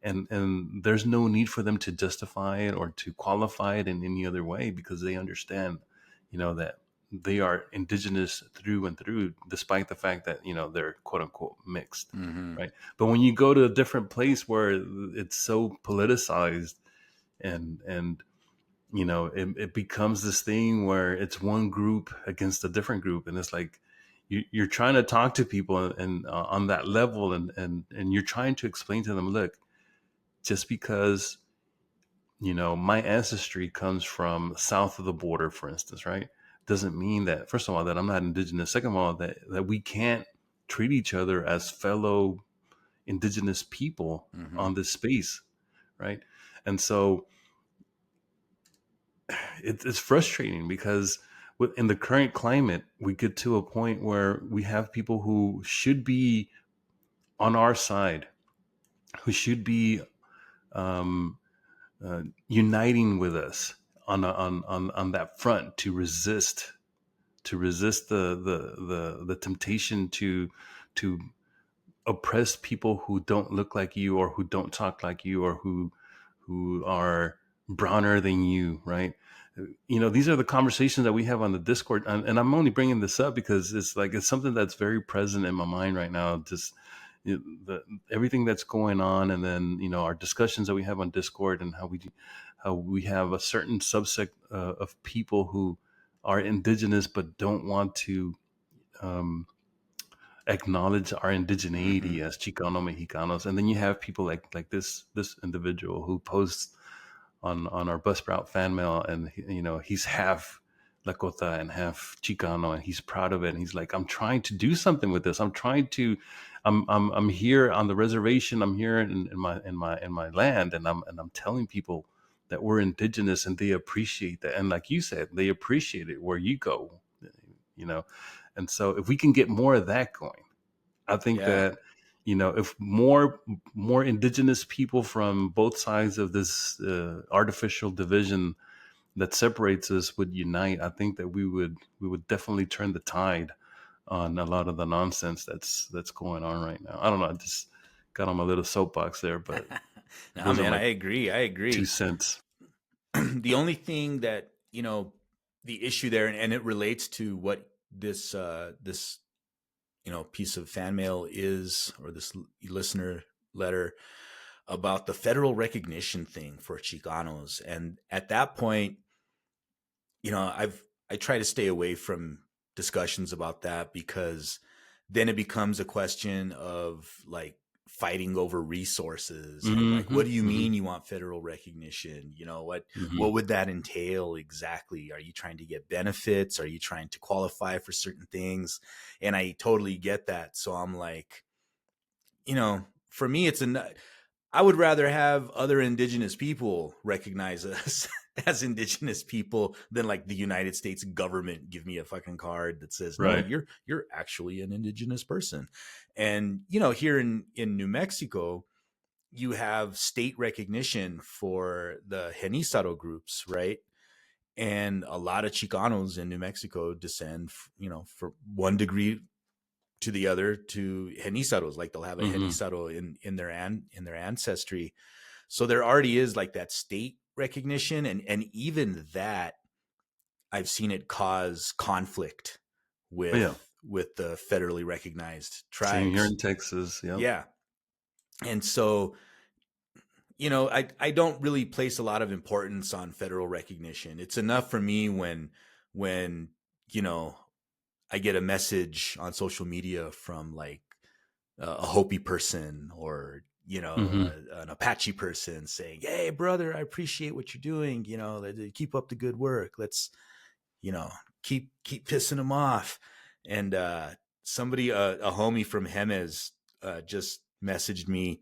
and there's no need for them to justify it or to qualify it in any other way, because they understand that they are indigenous through and through, despite the fact that they're quote unquote mixed, Hmm. right? But when you go to a different place where it's so politicized, and it becomes this thing where it's one group against a different group, and it's like you're trying to talk to people and on that level, and you're trying to explain to them, look, just because my ancestry comes from south of the border, for instance, right, doesn't mean that, first of all, that I'm not indigenous. Second of all, that we can't treat each other as fellow indigenous people Mm-hmm. on this space, right? And so it's frustrating because in the current climate, we get to a point where we have people who should be on our side, who should be um, uniting with us on that front to resist the temptation to oppress people who don't look like you, or who don't talk like you, or who are browner than you, right? These are the conversations that we have on the Discord, and I'm only bringing this up because it's something that's very present in my mind right now. Just everything that's going on, and then our discussions that we have on Discord, and how we have a certain subset of people who are indigenous but don't want to um, acknowledge our Mm-hmm. indigeneity as Chicano-Mexicanos. And then you have people like this individual who posts on our Buzzsprout fan mail, and he's half Lakota and half Chicano, and he's proud of it. And he's like, I'm trying to do something with this. I'm here on the reservation. I'm here in my land, and I'm telling people that we're indigenous, and they appreciate that. And like you said, they appreciate it where you go, you know. And so if we can get more of that going, I think Yeah. that if more indigenous people from both sides of this artificial division that separates us would unite, I think that we would definitely turn the tide on a lot of the nonsense that's going on right now. I don't know. I just got on my little soapbox there, but No, those are man, my I agree. I two agree. cents. The only thing that, the issue there, and it relates to what this piece of fan mail is, or this listener letter, about the federal recognition thing for Chicanos. And at that point, I try to stay away from discussions about that, because then it becomes a question of like fighting over resources, and like, Mm-hmm, what do you mm-hmm, mean you want federal recognition? mm-hmm. What would that entail exactly? Are you trying to get benefits? Are you trying to qualify for certain things? And I totally get that. So I'm like, for me, I would rather have other indigenous people recognize us as indigenous people than like the United States government give me a fucking card that says, no, Right. you're actually an indigenous person. And here in New Mexico, you have state recognition for the Genisaro groups, right? And a lot of Chicanos in New Mexico descend, for one degree to the other, to Genisaros. Like, they'll have a Mm-hmm. Genisaro in their ancestry. So there already is like that state recognition, and even that, I've seen it cause conflict Oh, yeah. with the federally recognized Same here tribes. in Texas. Yep. Yeah. And so, I don't really place a lot of importance on federal recognition. It's enough for me when you know I get a message on social media from like a Hopi person, or Mm-hmm. an Apache person saying, "Hey, brother, I appreciate what you're doing. Keep up the good work. Let's you know keep pissing them off." And somebody, a homie from Jemez, just messaged me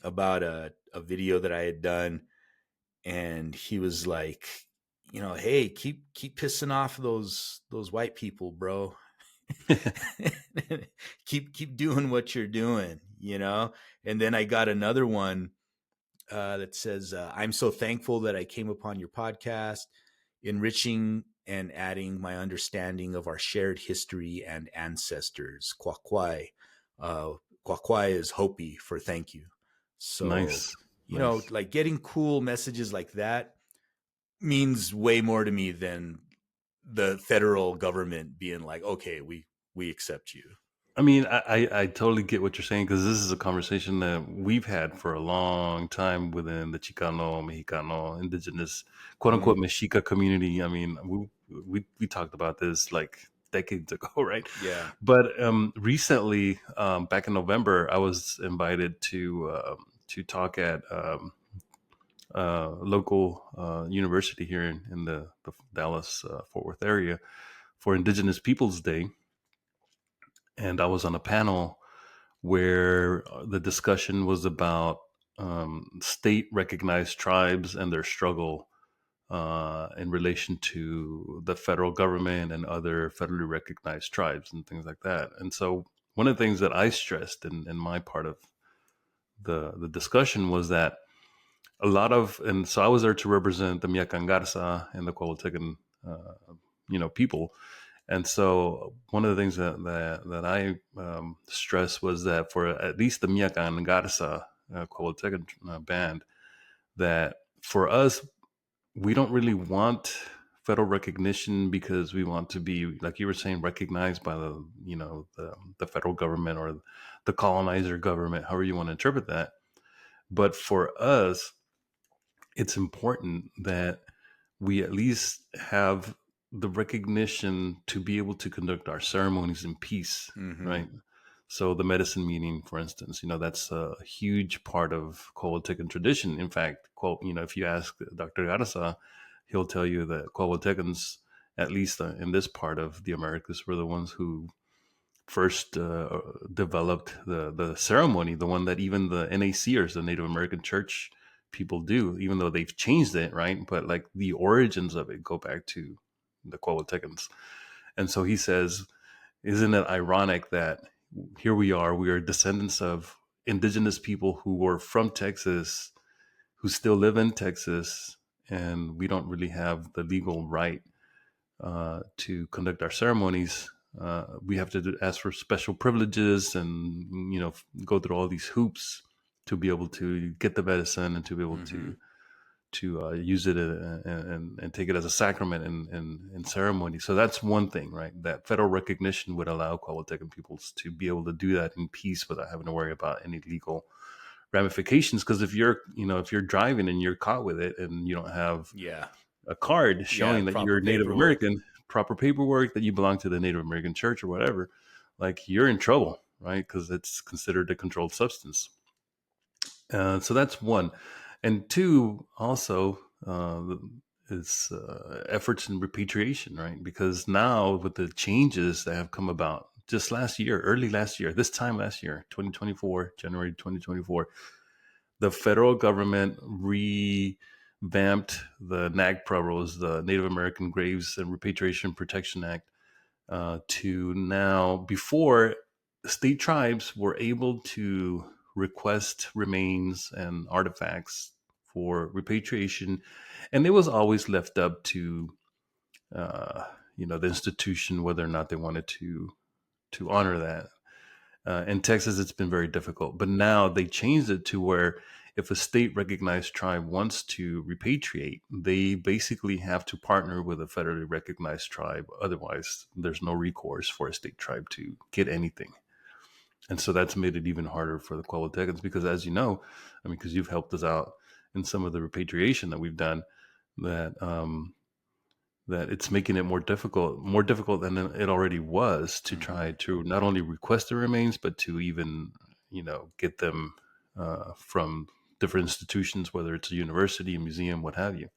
about a video that I had done, and he was like, "Hey, keep pissing off those white people, bro. keep doing what you're doing." And then I got another one that says, "I'm so thankful that I came upon your podcast, enriching and adding my understanding of our shared history and ancestors. Kwakwai." Kwakwai is Hopi for thank you. So, Nice. Nice. like, getting cool messages like that means way more to me than the federal government being like, "Okay, we accept you." I mean, I totally get what you're saying because this is a conversation that we've had for a long time within the Chicano-Mexicano, indigenous, quote unquote, Mm, Mexica community. I mean, we talked about this like decades ago, right? yeah. But recently, back in November, I was invited to talk at local university here in the Dallas Fort Worth area for Indigenous Peoples Day, and I was on a panel where the discussion was about state recognized tribes and their struggle in relation to the federal government and other federally recognized tribes and things like that. And so, one of the things that I stressed in my part of the discussion was that a lot of, and so I was there to represent the Miacan Garza and the Coahuiltecan, people. And so one of the things that I stressed was that for at least the Miacan Garza Coahuiltecan band, that for us, we don't really want federal recognition because we want to be, like you were saying, recognized by the federal government or the colonizer government, however you want to interpret that. But for us, it's important that we at least have the recognition to be able to conduct our ceremonies in peace, Hmm. right? So the medicine meeting, for instance, that's a huge part of Coahuiltecan tradition. In fact, if you ask Dr. Garza, he'll tell you that Coahuiltecans, at least in this part of the Americas, were the ones who first developed the ceremony, the one that even the NACers, the Native American Church people do, even though they've changed it, right? But like the origins of it go back to the Coahuiltecans. And so he says, isn't it ironic that here we are descendants of indigenous people who were from Texas, who still live in Texas, and we don't really have the legal right to conduct our ceremonies. We have to ask for special privileges and go through all these hoops to be able to get the medicine and to be able Hmm. to use it and take it as a sacrament in ceremony. So that's one thing, right? That federal recognition would allow Coahuiltecan peoples to be able to do that in peace without having to worry about any legal ramifications. Because if you're driving and you're caught with it and you don't have Yeah. a card Yeah. showing that Proper you're Native paperwork. American, proper paperwork that you belong to the Native American church or whatever, like you're in trouble, right? Because it's considered a controlled substance. So that's one. And two, also, is efforts in repatriation, right? Because now with the changes that have come about just last year, early last year, this time last year, 2024, January 2024, the federal government revamped the NAGPRA rules, the Native American Graves and Repatriation Protection Act, to now, before state tribes were able to request remains and artifacts for repatriation, and it was always left up to the institution whether or not they wanted to honor that. In Texas, it's been very difficult, but now they changed it to where if a state recognized tribe wants to repatriate, they basically have to partner with a federally recognized tribe. Otherwise, there's no recourse for a state tribe to get anything. And so that's made it even harder for the Coahuiltecans because, as you know, I mean, because you've helped us out in some of the repatriation that we've done, that that it's making it more difficult than it already was to Hmm. try to not only request the remains, but to even, get them from different institutions, whether it's a university, a museum, what have you.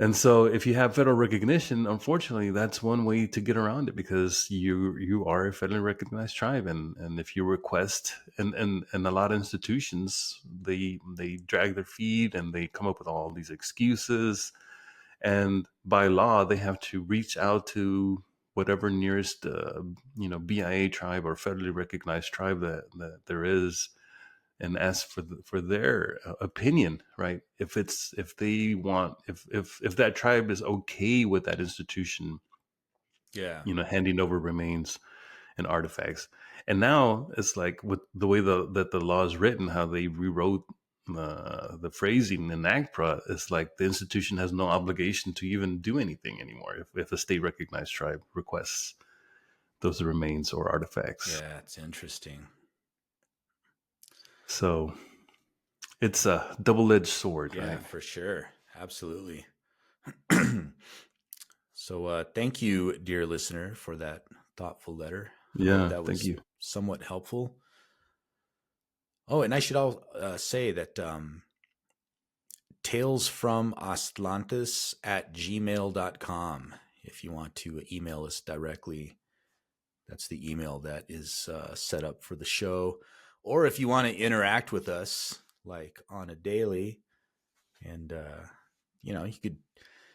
And so if you have federal recognition, unfortunately, that's one way to get around it because you are a federally recognized tribe. And if you request and a lot of institutions, they drag their feet and they come up with all these excuses, and by law they have to reach out to whatever nearest BIA tribe or federally recognized tribe that there is, and ask for their opinion, right? If that tribe is okay with that institution Yeah. handing over remains and artifacts. And now it's like with the way that the law is written, how they rewrote the phrasing in ACPRA, it's like the institution has no obligation to even do anything anymore if a state recognized tribe requests those remains or artifacts. Yeah, it's interesting. So it's a double-edged sword, Yeah, right? for sure. Absolutely. So thank you, dear listener, for that thoughtful letter. I hope Yeah, that thank was you. somewhat helpful. Oh, and I should all say that talesfromastlantis@gmail.com. If you want to email us directly, that's the email that is set up for the show. Or if you want to interact with us, like on a daily, and you could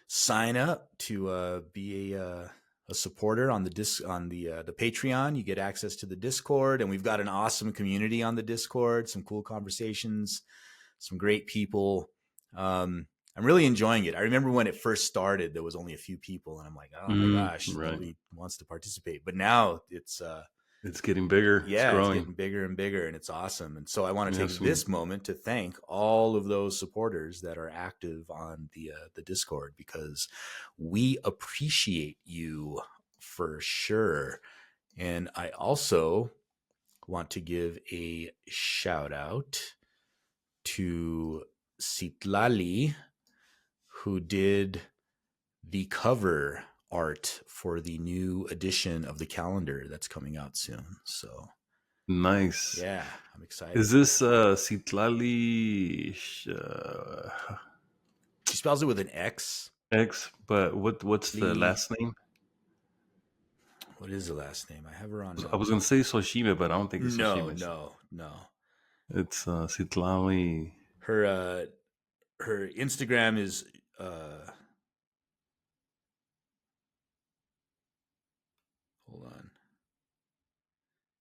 sign up to be a supporter on the Patreon. You get access to the Discord, and we've got an awesome community on the Discord. Some cool conversations, some great people. I'm really enjoying it. I remember when it first started, there was only a few people, and I'm like, oh my gosh, Right. nobody wants to participate. But now It's getting bigger. It's it's growing. getting bigger and bigger, and it's awesome. And so I want to Yeah, take this moment to thank all of those supporters that are active on the Discord, because we appreciate you for sure. And I also want to give a shout out to Citlali, who did the cover art for the new edition of the calendar that's coming out soon. So nice. yeah, I'm excited. Is this Citlali She spells it with an X. X? But what's the Lee, last name? what is the last name? I have her on. I was gonna say Soshime, but I don't think it's No, Soshime. no, no. It's Citlali. Her her Instagram is hold on.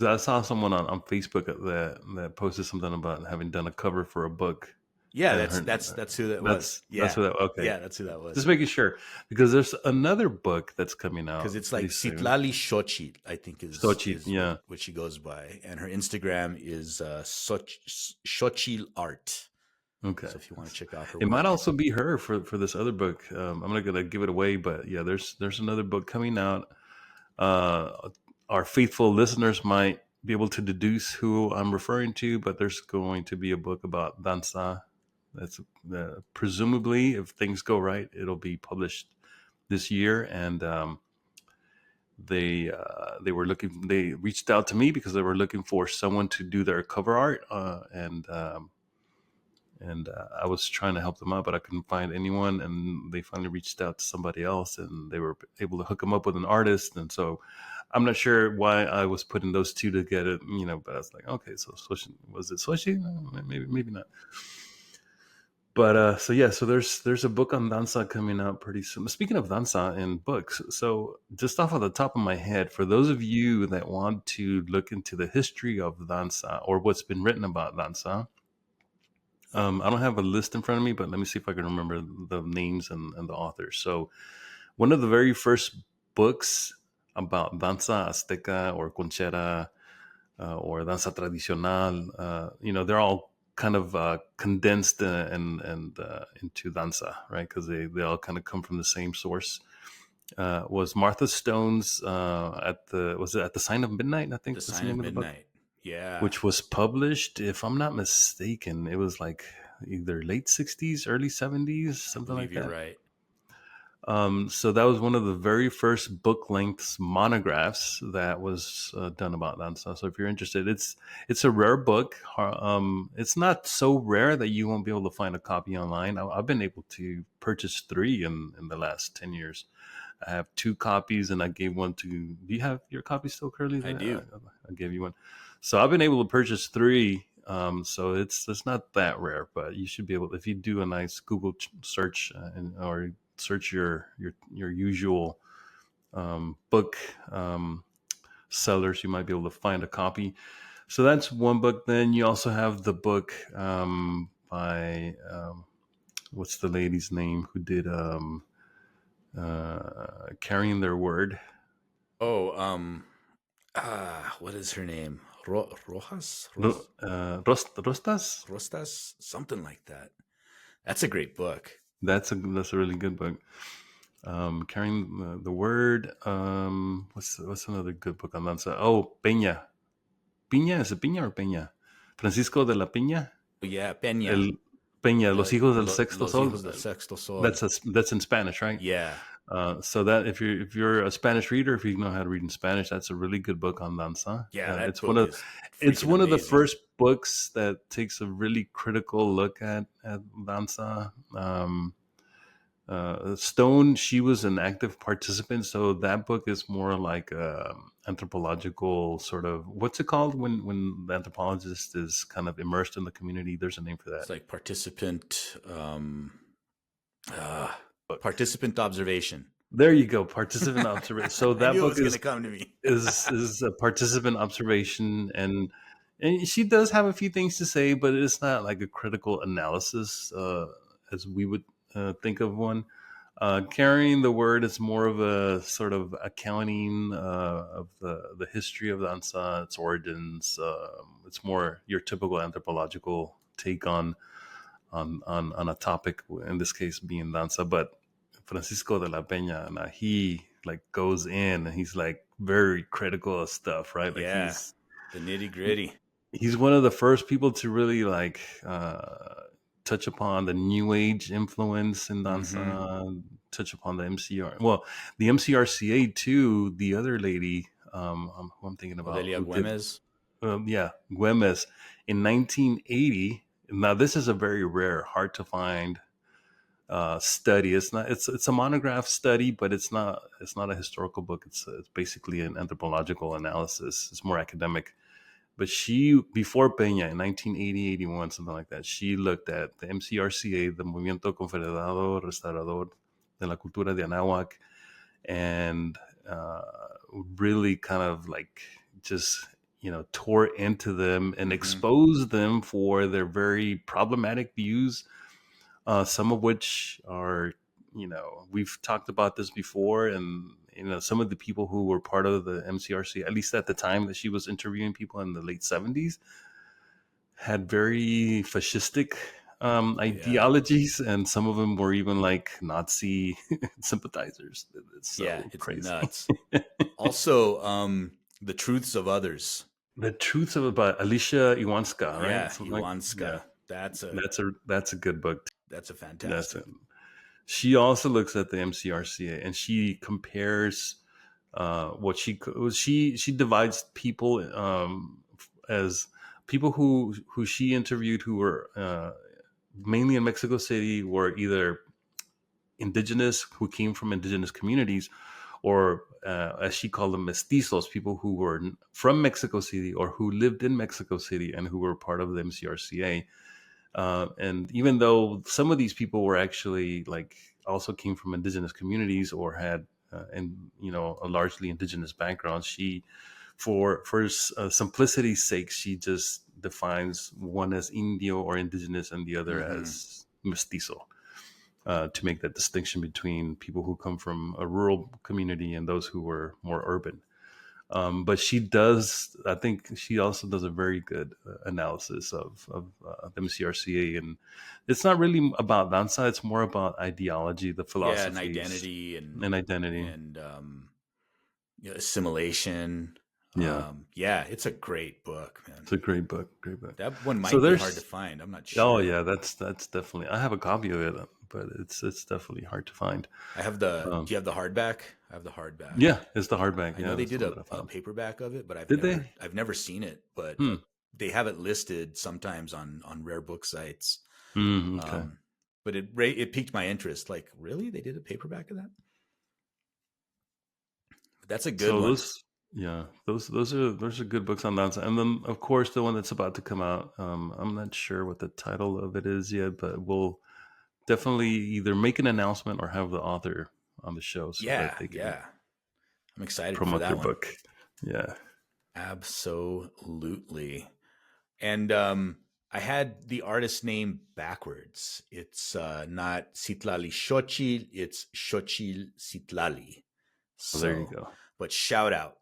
I saw someone on Facebook that posted something about having done a cover for a book, Yeah, and that's who that was. that's Yeah, what that. Okay, yeah, that's who that was. just making sure because there's another book that's coming Because out it's pretty like soon. Citlali Xochitl, I think Sochi, is yeah. what she goes by, and her Instagram is Xochitl Art. Okay. So if you want to check out her It might work, also be her for this other book. I'm not gonna give it away, but yeah, there's another book coming out. Our faithful listeners might be able to deduce who I'm referring to, but there's going to be a book about danza. That's presumably, if things go right, it'll be published this year. And they were looking. They reached out to me because they were looking for someone to do their cover art, and I was trying to help them out, but I couldn't find anyone. And they finally reached out to somebody else, and they were able to hook them up with an artist. And so, I'm not sure why I was putting those two together, but I was like, okay, so was it Sochi? Maybe not. But so yeah, so there's a book on danza coming out pretty soon. Speaking of danza and books, so just off of the top of my head, for those of you that want to look into the history of danza or what's been written about danza, I don't have a list in front of me, but let me see if I can remember the names and the authors. So, one of the very first books about danza azteca or conchera or danza tradicional, they're all kind of condensed and into danza, right? Because they all kind of come from the same source. Was Martha Stone's was it at the Sign of Midnight? I The think was the Sign of name of the book, Midnight. Yeah, which was published, if I'm not mistaken, it was like either late 60s, early 70s, I something believe like you're that. right. So that was one of the very first book length monographs that was done about danza. So if you're interested, it's a rare book. It's not so rare that you won't be able to find a copy online. I've been able to purchase three in the last 10 years. I have two copies, and I gave one to. Do you have your copy still, Curly? I do. I gave you one. So I've been able to purchase three. So it's not that rare, but you should be able, if you do a nice Google search or search your usual book sellers, you might be able to find a copy. So that's one book. Then you also have the book by what's the lady's name who did Carrying Their Word. Oh, what is her name? Rojas? Rostas. Rostas? Something like that. That's a great book. That's a really good book. Carrying the Word. What's another good book on danza? Oh, Peña. Piña, is it Piña or Peña? Francisco de la Piña. Yeah, Peña. El Peña, Los Hijos del Sexto Los Sol. Hijos del Sexto Sol. That's in Spanish, right? Yeah. So that if you're a Spanish reader, if you know how to read in Spanish, that's a really good book on danza. Yeah, that It's one book of is it's freaking one of the amazing. first books that takes a really critical look at danza. Stone, she was an active participant, so that book is more like anthropological sort of, what's it called when the anthropologist is kind of immersed in the community. There's a name for that It's like uh, book. participant observation. There you go, participant observation. So I that knew it book was going to come to me. is a participant observation, and she does have a few things to say, but it's not like a critical analysis as we would think of one. Carrying the Word is more of a sort of accounting of the history of danza, its origins. It's more your typical anthropological take on a topic. In this case, being danza. But Francisco de la Peña, now he like goes in and he's like very critical of stuff, right? Like Yeah, the nitty gritty. he's one of the first people to really like touch upon the new age influence in Mm-hmm. danza, touch upon the MCR. Well, the MCRCA too. The other lady, who I'm thinking about, Odelia who did, Güemes. yeah, Güemes in 1980. Now, this is a very rare, hard to find study. It's not. It's a monograph study, but it's not a historical book. It's basically an anthropological analysis. It's more academic. But she, before Peña, in 1980, 81, something like that, she looked at the MCRCA, the Movimiento Confederado Restaurador de la Cultura de Anawak, and uh, really kind of like just, tore into them and Mm-hmm. exposed them for their very problematic views, some of which are, we've talked about this before. And, some of the people who were part of the MCRC, at least at the time that she was interviewing people in the late 70s, had very fascistic Yeah. ideologies. And some of them were even like Nazi sympathizers. It's Yeah, so it's crazy. nuts. Also, The Truths of Others. The Truths of About Alicia Iwanska, right? Yeah, Something like, yeah, Iwanska. that's a good book. That's a That's fantastic. it. She also looks at the MCRCA and she compares what she divides people as people who she interviewed who were mainly in Mexico City, were either indigenous, who came from indigenous communities, or as she called them, mestizos, people who were from Mexico City or who lived in Mexico City and who were part of the MCRCA. And even though some of these people were actually like also came from indigenous communities or had and a largely indigenous background, she, for simplicity's sake, she just defines one as Indio or indigenous and the other Mm-hmm. as mestizo, to make that distinction between people who come from a rural community and those who were more urban. But she does, I think she also does a very good analysis of MCRCA. And it's not really about danza, it's more about ideology, the Yeah, and philosophies, identity and identity. and assimilation. Yeah, Yeah, it's a great book, man. it's a great book, great book. That one So might be hard to there's, find. I'm not oh sure. yeah, that's definitely, I have a copy of it, but it's definitely hard to find. I have the. Um, Do you have the hardback? I have the hardback. yeah, it's the hardback. I Yeah, know they that's the did one that I a found. paperback of it, but Did they? I've never seen it. But Hmm. they have it listed sometimes on rare book sites. Okay. Um, but it piqued my interest. Like, really, they did a paperback of that? But that's a good So one. those, yeah, those are good books on danza. And then of course the one that's about to come out. I'm not sure what the title of it is yet, but we'll definitely either make an announcement or have the author on the show so that Yeah, they can yeah. I'm excited for promote that their one. book. Yeah. Absolutely. And I had the artist name backwards. It's not Citlali Xochitl, it's Xochitl Citlali. Well, there you So, go. but shout out.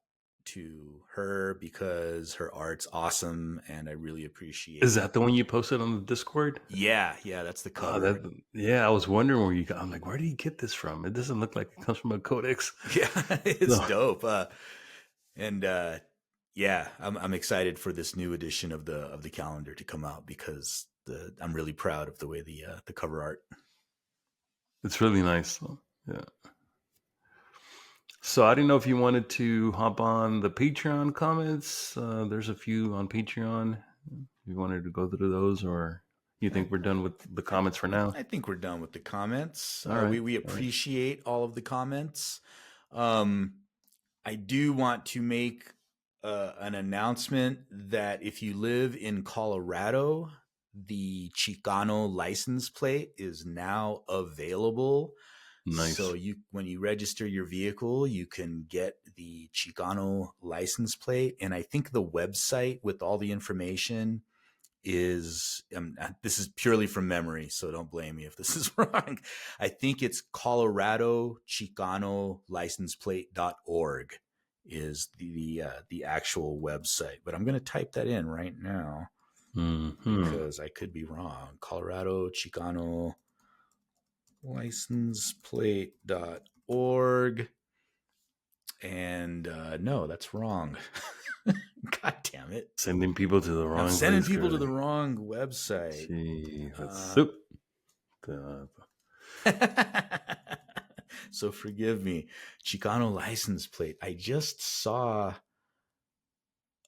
to her because her art's awesome and I really Is appreciate. that the one you posted on the Discord? Yeah, that's the Oh, cover. yeah, I was wondering where you got. I'm like, where do you get this from? It doesn't look like it comes from a codex. Yeah, it's No, dope. And yeah, I'm excited for this new edition of the calendar to come out because I'm really proud of the way the cover art. it's really nice. Yeah. So I didn't know if you wanted to hop on the Patreon comments. There's a few on Patreon. If you wanted to go through those, or you I, think we're done with the comments for now? I think we're done with the comments. All right. We All right. appreciate all of the comments. Um, I do want to make an announcement that if you live in Colorado, the Chicano license plate is now available. So Nice. when you register your vehicle, you can get the Chicano license plate, and I think the website with all the information is this is purely from memory, so don't blame me if this is wrong. I think it's Colorado Chicano license plate.org is the actual website, but I'm going to type that in right now Hmm. because I could be wrong. Colorado Chicano license plate.org, and no, that's wrong. God damn it. Sending people to the I'm wrong sending place, people to Curly. the wrong website. See, that's Uh, soup. so forgive me. Chicano license plate. I just saw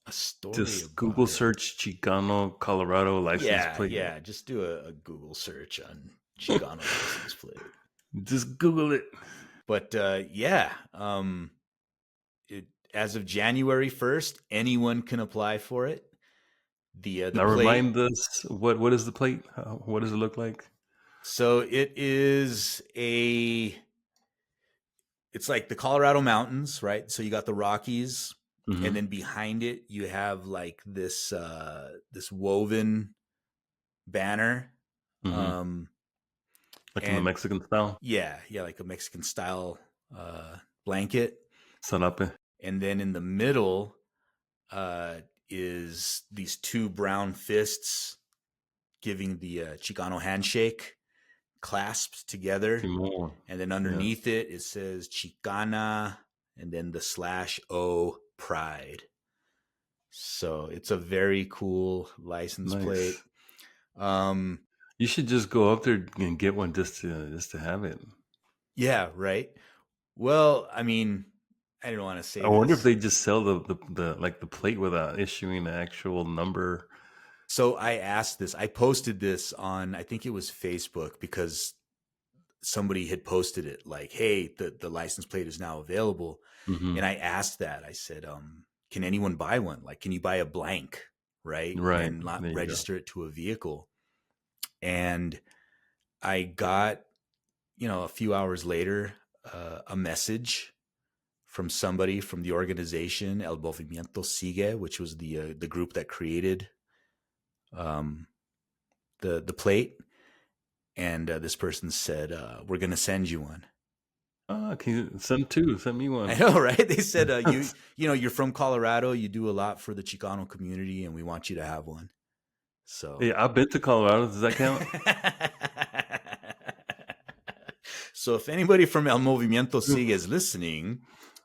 a story Just Google about it. search Chicano, Colorado license Yeah, plate. yeah. Just do a Google search on Chicano license plate. Just Google it. But yeah, it, as of January 1st, anyone can apply for it. The Now plate. remind us what is the plate? What does it look like? So it is it's like the Colorado mountains, right? So you got the Rockies, and Mm-hmm. then behind it you have like this woven banner. Mm-hmm. Um Like in the and Mexican style. yeah, like a Mexican style blanket. Sanape. And then in the middle uh is these two brown fists giving the Chicano handshake clasped together. Simón. And then Yeah. underneath it, it says Chicana and then the /O pride. So it's a very cool license plate. Nice. Um, You should just go up there and get one just to have it. yeah, right. Well, I mean, I don't want to say I wonder if this. they just sell the like the plate without issuing an actual number. So I asked this. I posted this on, I think it was Facebook because somebody had posted it like, hey, the license plate is now available. Mm-hmm. And I asked that. I said, can anyone buy one? Like, can you buy a blank, right? Right. And not There you go. register it to a vehicle. And I got, a few hours later, a message from somebody from the organization El Movimiento Sigue, which was the group that created um, the plate. And this person said, "We're going to send you one." Can you send two? Send me I one. know, right? They said, you're from Colorado. You do a lot for the Chicano community, and we want you to have one." So, Yeah, I've been to Colorado. Does that count? so if anybody from El Movimiento Sigue is listening,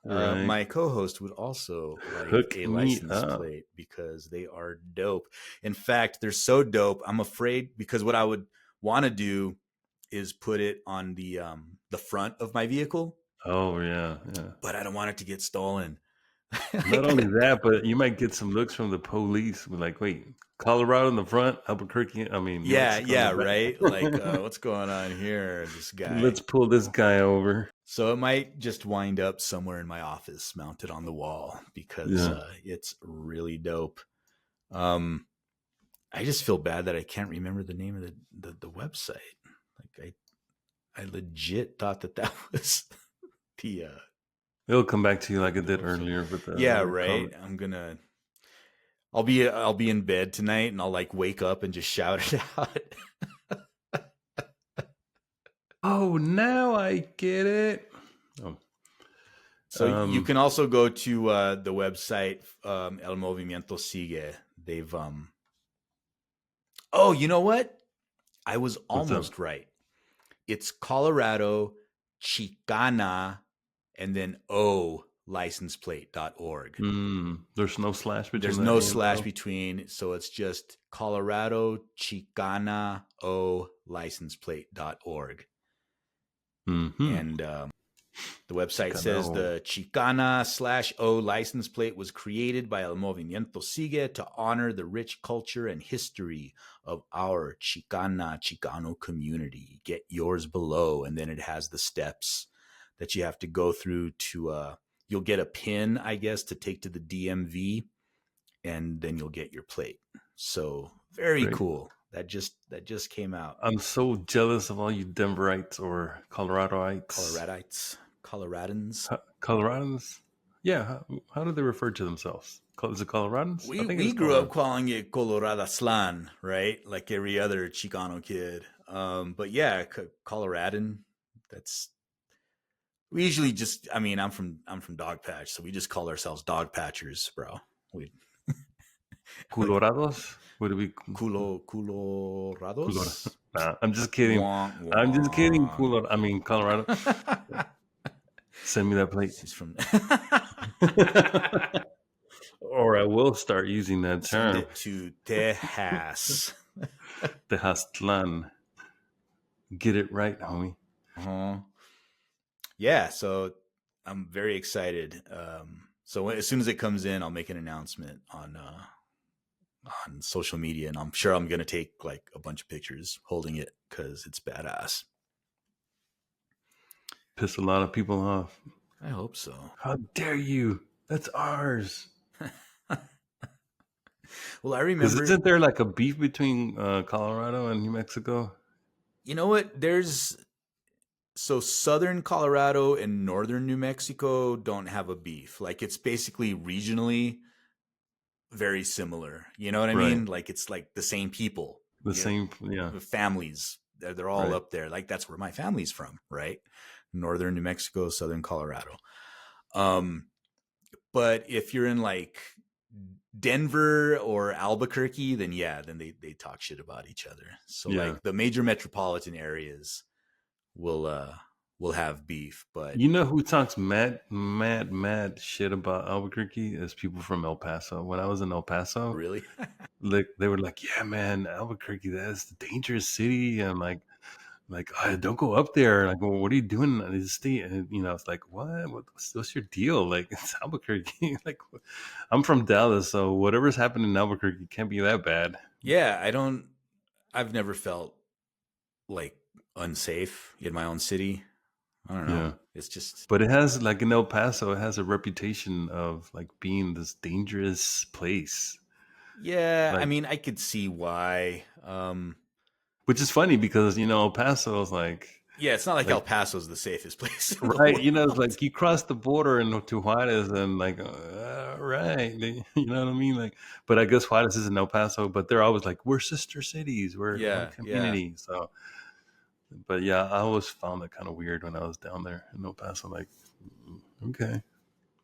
Right. my co-host would also like Hook a me license up. plate because they are dope. In fact, they're so dope. I'm afraid because what I would want to do is put it on the front of my vehicle, Oh yeah, yeah. but I don't want it to get stolen. Not only that, but you might get some looks from the police. Be like, wait, Colorado in the front, Albuquerque. I mean, New Yeah, Mexico in the yeah, right. Like, back. what's going on here? This guy. Let's pull this guy over. So it might just wind up somewhere in my office, mounted on the wall, because Yeah. it's really dope. Um, I just feel bad that I can't remember the name of the website. Like I legit thought that was the It'll come back to you like it the did website. earlier with the Yeah, other right. comment. I'll be in bed tonight and I'll like wake up and just shout it out. Oh, now I get it. Oh. So you can also go to the website El Movimiento Sigue. They've oh, you know what? I was What's up? almost right. It's Colorado Chicana and then O licenseplate.org. There's no slash between There's the no A and the slash O. between, so it's just Colorado Chicana O licenseplate.org. And the website says Chicano. the Chicana/O license plate was created by El Movimiento Sigue to honor the rich culture and history of our Chicano community. Get yours below. And then it has the steps that you have to go through to, you'll get a pin, I guess, to take to the DMV, and then you'll get your plate. So very Great. cool. That just came out. I'm so jealous of all you Denverites or Coloradoites. Coloradans. Coloradans? Yeah. How do they refer to themselves? Is it Coloradans? I think We it's grew up Coloradans. calling it Aztlan, right? Like every other Chicano kid. But yeah, Coloradan. That's we usually just. I mean, I'm from Dogpatch, so we just call ourselves Dogpatchers, bro. We Colorados? Would it be Colorado? Colorados. Nah, I'm just kidding. Wah, I'm just kidding. wah. I mean, Colorado. Send me that plate. She's from. Or I will start using that Send term. it to Tejas. The Aztlan. Get it right, homie. Uh-huh. Yeah, so I'm very excited. So as soon as it comes in, I'll make an announcement on social media, and I'm sure I'm gonna take like a bunch of pictures holding it because it's badass. Piss a lot of people off. I hope so. How dare you? That's ours. Well, I Because remember. isn't there like a beef between Colorado and New Mexico? You know what? So southern Colorado and northern New Mexico don't have a beef. Like it's basically regionally very similar. You know what I Right. mean? Like it's like the same people. The same, yeah. The families. They're all Right. up there. Like that's where my family's from, right? Northern New Mexico, southern Colorado. But if you're in like Denver or Albuquerque, then yeah, then they talk shit about each other. So Yeah. like the major metropolitan areas will have beef, but You know who talks mad shit about Albuquerque is people from El Paso. When I was in El Paso, really, like they were like, "Yeah, man, Albuquerque, that's the dangerous city," and like don't go up there. Like, well, what are you doing in this state? And it's like, what's your deal? Like, it's Albuquerque. Like, I'm from Dallas, so whatever's happening in Albuquerque can't be that bad. yeah, I've never felt like unsafe in my own city. I don't know. Yeah. It's just But it has, like, in El Paso, it has a reputation of like being this dangerous place. yeah. I Like, mean, I could see why. which is funny because El Paso is Yeah, it's not like El like Paso's the safest place in the right, it's world. like you cross the border into Juarez and like, right, you know what I mean? Like, but I guess Juarez isn't El Paso, but they're always like, we're sister cities, we're one Yeah, yeah. community. So, but yeah, I always found that kind of weird when I was down there in El Paso. Like, okay.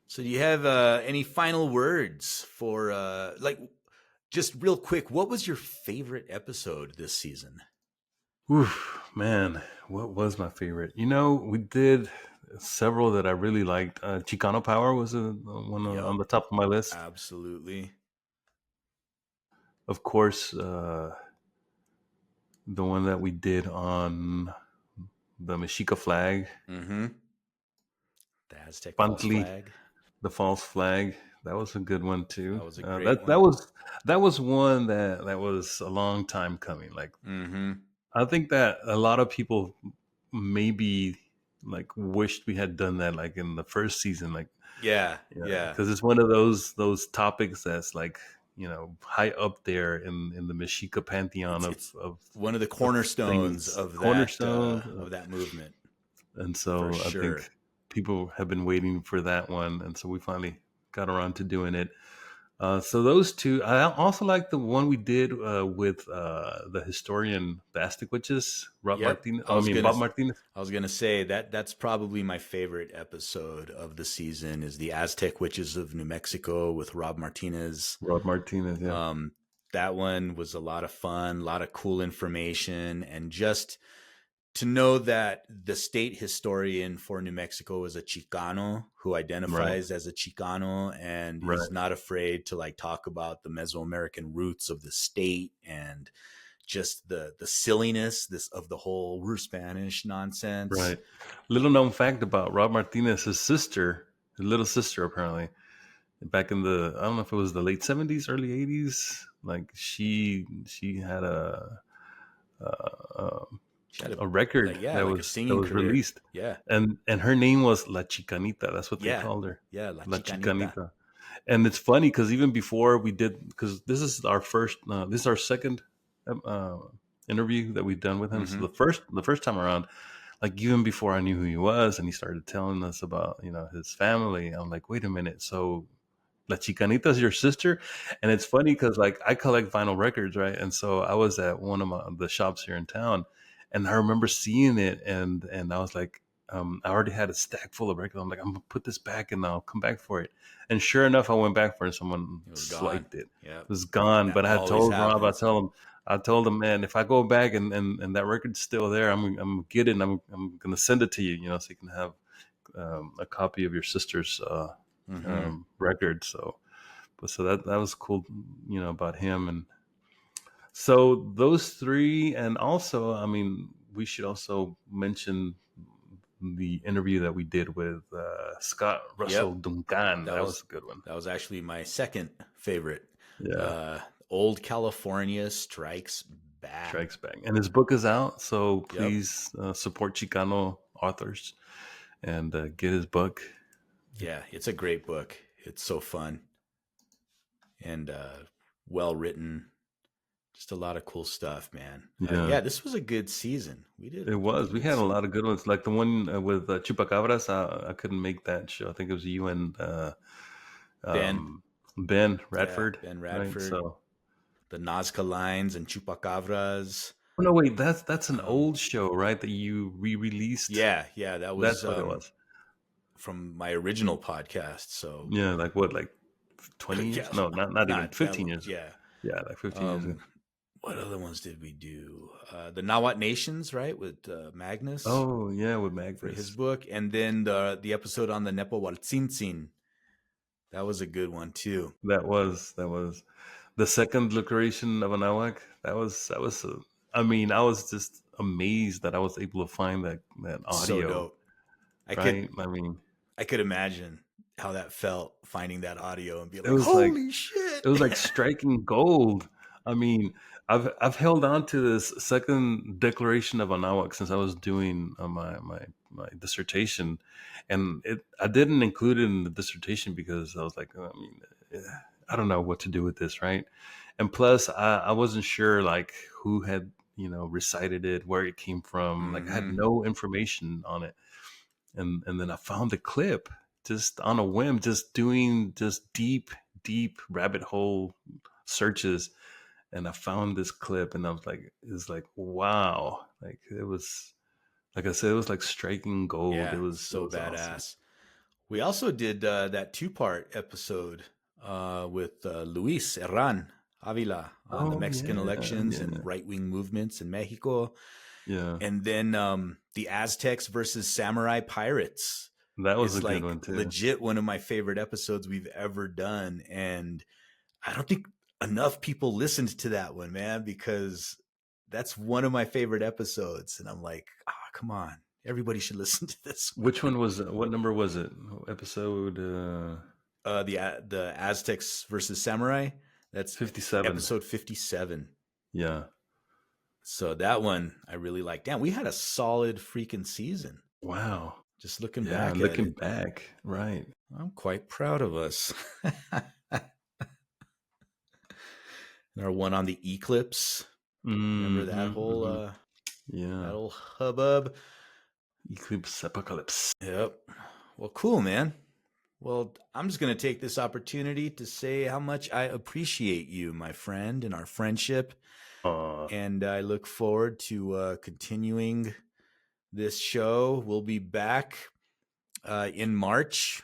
So, do you have any final words for like just real quick? What was your favorite episode this season? Oof, man, what was my favorite? We did several that I really liked. Chicano Power was one on Yep, the top of my list. absolutely. Of course, the one that we did on the Mexica flag, Mm-hmm. The Aztec false Pantli, flag. the false flag. That was a good one too. That was a great That one. was one that was a long time coming. Like, Mm-hmm. I think that a lot of people maybe like wished we had done that like in the first season, like, Yeah, yeah. because it's one of those topics that's like, high up there in the Mexica pantheon It's of one of the of cornerstones things, of cornerstone. that movement And for so I sure. think people have been waiting for that one, and so we finally got around to doing it. So those two. I also like the one we did with the historian Bastic Witches, Rob Yep. Martinez. I mean Bob Martinez. I was gonna say that that's probably my favorite episode of the season is the Aztec Witches of New Mexico with Rob Martinez. Rob Martinez. Yeah. Um, that one was a lot of fun, a lot of cool information, and just to know that the state historian for New Mexico is a Chicano who Right. identifies as a Chicano and Right. is not afraid to like talk about the Mesoamerican roots of the state and just the silliness this of the whole we're Spanish nonsense. Right. Little known fact about Rob Martinez, his sister, his little sister, apparently, back in the, I don't know if it was the late '70s, early '80s. Like she had uh, She had a record like yeah, that like a was singing career. released, Yeah, and her name was La Chicanita. That's what they yeah, called her, yeah. La La Chicanita. Chicanita. And it's funny because even before we did, because this is our first, this is our second uh, interview that we've done with him. So Mm-hmm. the first time around, like even before I knew who he was, and he started telling us about his family, I'm like, wait a minute, so La Chicanita is your sister? And it's funny because like I collect vinyl records, right? And so I was at one of the shops here in town, and I remember seeing it, and I was like, I already had a stack full of records. I'm like, I'm gonna put this back, and I'll come back for it. And sure enough, I went back for it. Someone It was gone. swiped it. Yeah, It was gone. that But I had always told Rob, happens. I told him, man, if I go back and that record's still there, I'm gonna get it. And I'm gonna send it to you, so you can have a copy of your sister's Mm-hmm. record. So that was cool, about him. And so those three, and also, I mean, we should also mention the interview that we did with Scott Russell Yep, Duncan. that That was was a good one. that was actually my second favorite. Yeah, Uh, Old California Strikes Back. Strikes Back, and his book is out. So Yep. please support Chicano authors and get his book. Yeah, it's a great book. It's so fun and well written. Just a lot of cool stuff, man. Yeah, Yeah, this was a good season. it We did was. a We good had a season. lot of good ones, like the one with Chupacabras. I couldn't make that show. I think it was you and Ben, um, Ben yeah, Radford, Ben right? Radford, So, the Nazca Lines and Chupacabras. oh no, wait, that's an Um, old show, right? That you re-released. yeah, yeah, that That's was what it was. from my original podcast. So Yeah, like what, like 20 yeah, years? No, not even not that 15 long. years. Yeah. Yeah, like 15 years ago. Um, what other ones did we do? The Nawat Nations, right, with Magnus Oh yeah, with for his Magnus. book, and then the episode on the Nepohualtzintzin. That was a good one too. That was the second declaration of Anawak. That was. I mean, I was just amazed that I was able to find that So audio. dope. I could Right? I mean, I could imagine how that felt finding that audio and be it like, was like "Holy shit!" it was like striking gold. I mean, I've held on to this second declaration of Anawak since I was doing my dissertation, and I didn't include it in the dissertation because I was like, I mean, eh, I don't know what to do with this, right? And plus, I wasn't sure like who had recited it, where it came from. Like I had Mm-hmm. no information on it, and then I found the clip just on a whim, just doing just deep rabbit hole searches, and I found this clip, and I was like, it's like wow, like it was, like I said, it was like striking gold. It Yeah, was it so was awesome. badass. We also did that two-part episode with Luis Herran Avila on the Oh Mexican yeah, elections and yeah, right-wing movements in Mexico, yeah. and then the Aztecs versus Samurai Pirates That was a is good like one too. legit one of my favorite episodes we've ever done, and I don't think enough people listened to that one, man, because that's one of my favorite episodes. And I'm like, come on, everybody should listen to this Which one was it? What number was it? Episode one. The Aztecs versus Samurai. That's 57. episode 57. Yeah. So that one I really like. Damn, we had a solid freaking season. Wow. Just looking Yeah. back at Looking it, back, right. I'm quite proud of us. And our one on the eclipse. Remember that Mm-hmm, whole mm-hmm. Yeah. that whole hubbub? Eclipse Apocalypse. Yep. Well, cool, man. Well, I'm just going to take this opportunity to say how much I appreciate you, my friend, and our friendship. Uh, And I look forward to continuing this show. We'll be back in March,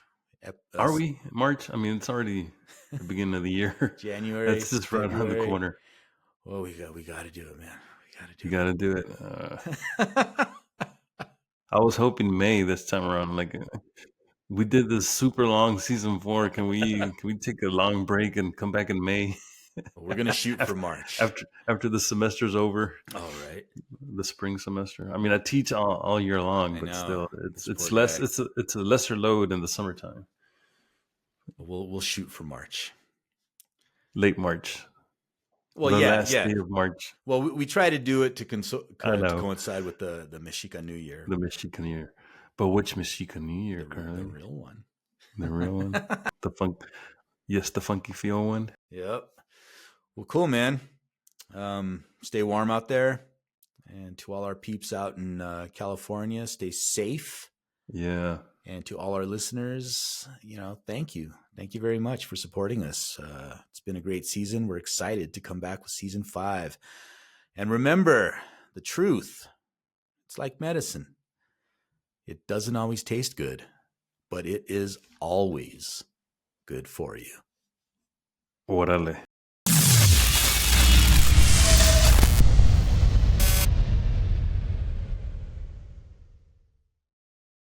are we March? I mean, it's already the beginning of the year. January, That's just right around the February. corner. Well, we got to do it, man. We got You got to do it. to do it. I was hoping May this time around. Like we did this super long season 4. Can we take a long break and come back in May We're gonna shoot for after March. after the semester's over, All right. the spring semester? I mean, I teach all year long, I but know still, this it's poor less. guy. It's a lesser load in the summertime. We'll shoot for March. Late March, Well, the yeah, last yeah. day of March. Well, we try to do it to I to know coincide with the Mexican New Year, the Mexican year, but which Mexican year, the Curly? real one. The real one, the funk. Yes, the funky feel one. Yep. Well, cool, man. Stay warm out there, and to all our peeps out in California, stay safe. Yeah. And to all our listeners, thank you. Thank you very much for supporting us. It's been a great season. We're excited to come back with season 5. And remember, the truth, it's like medicine. It doesn't always taste good, but it is always good for you. Órale.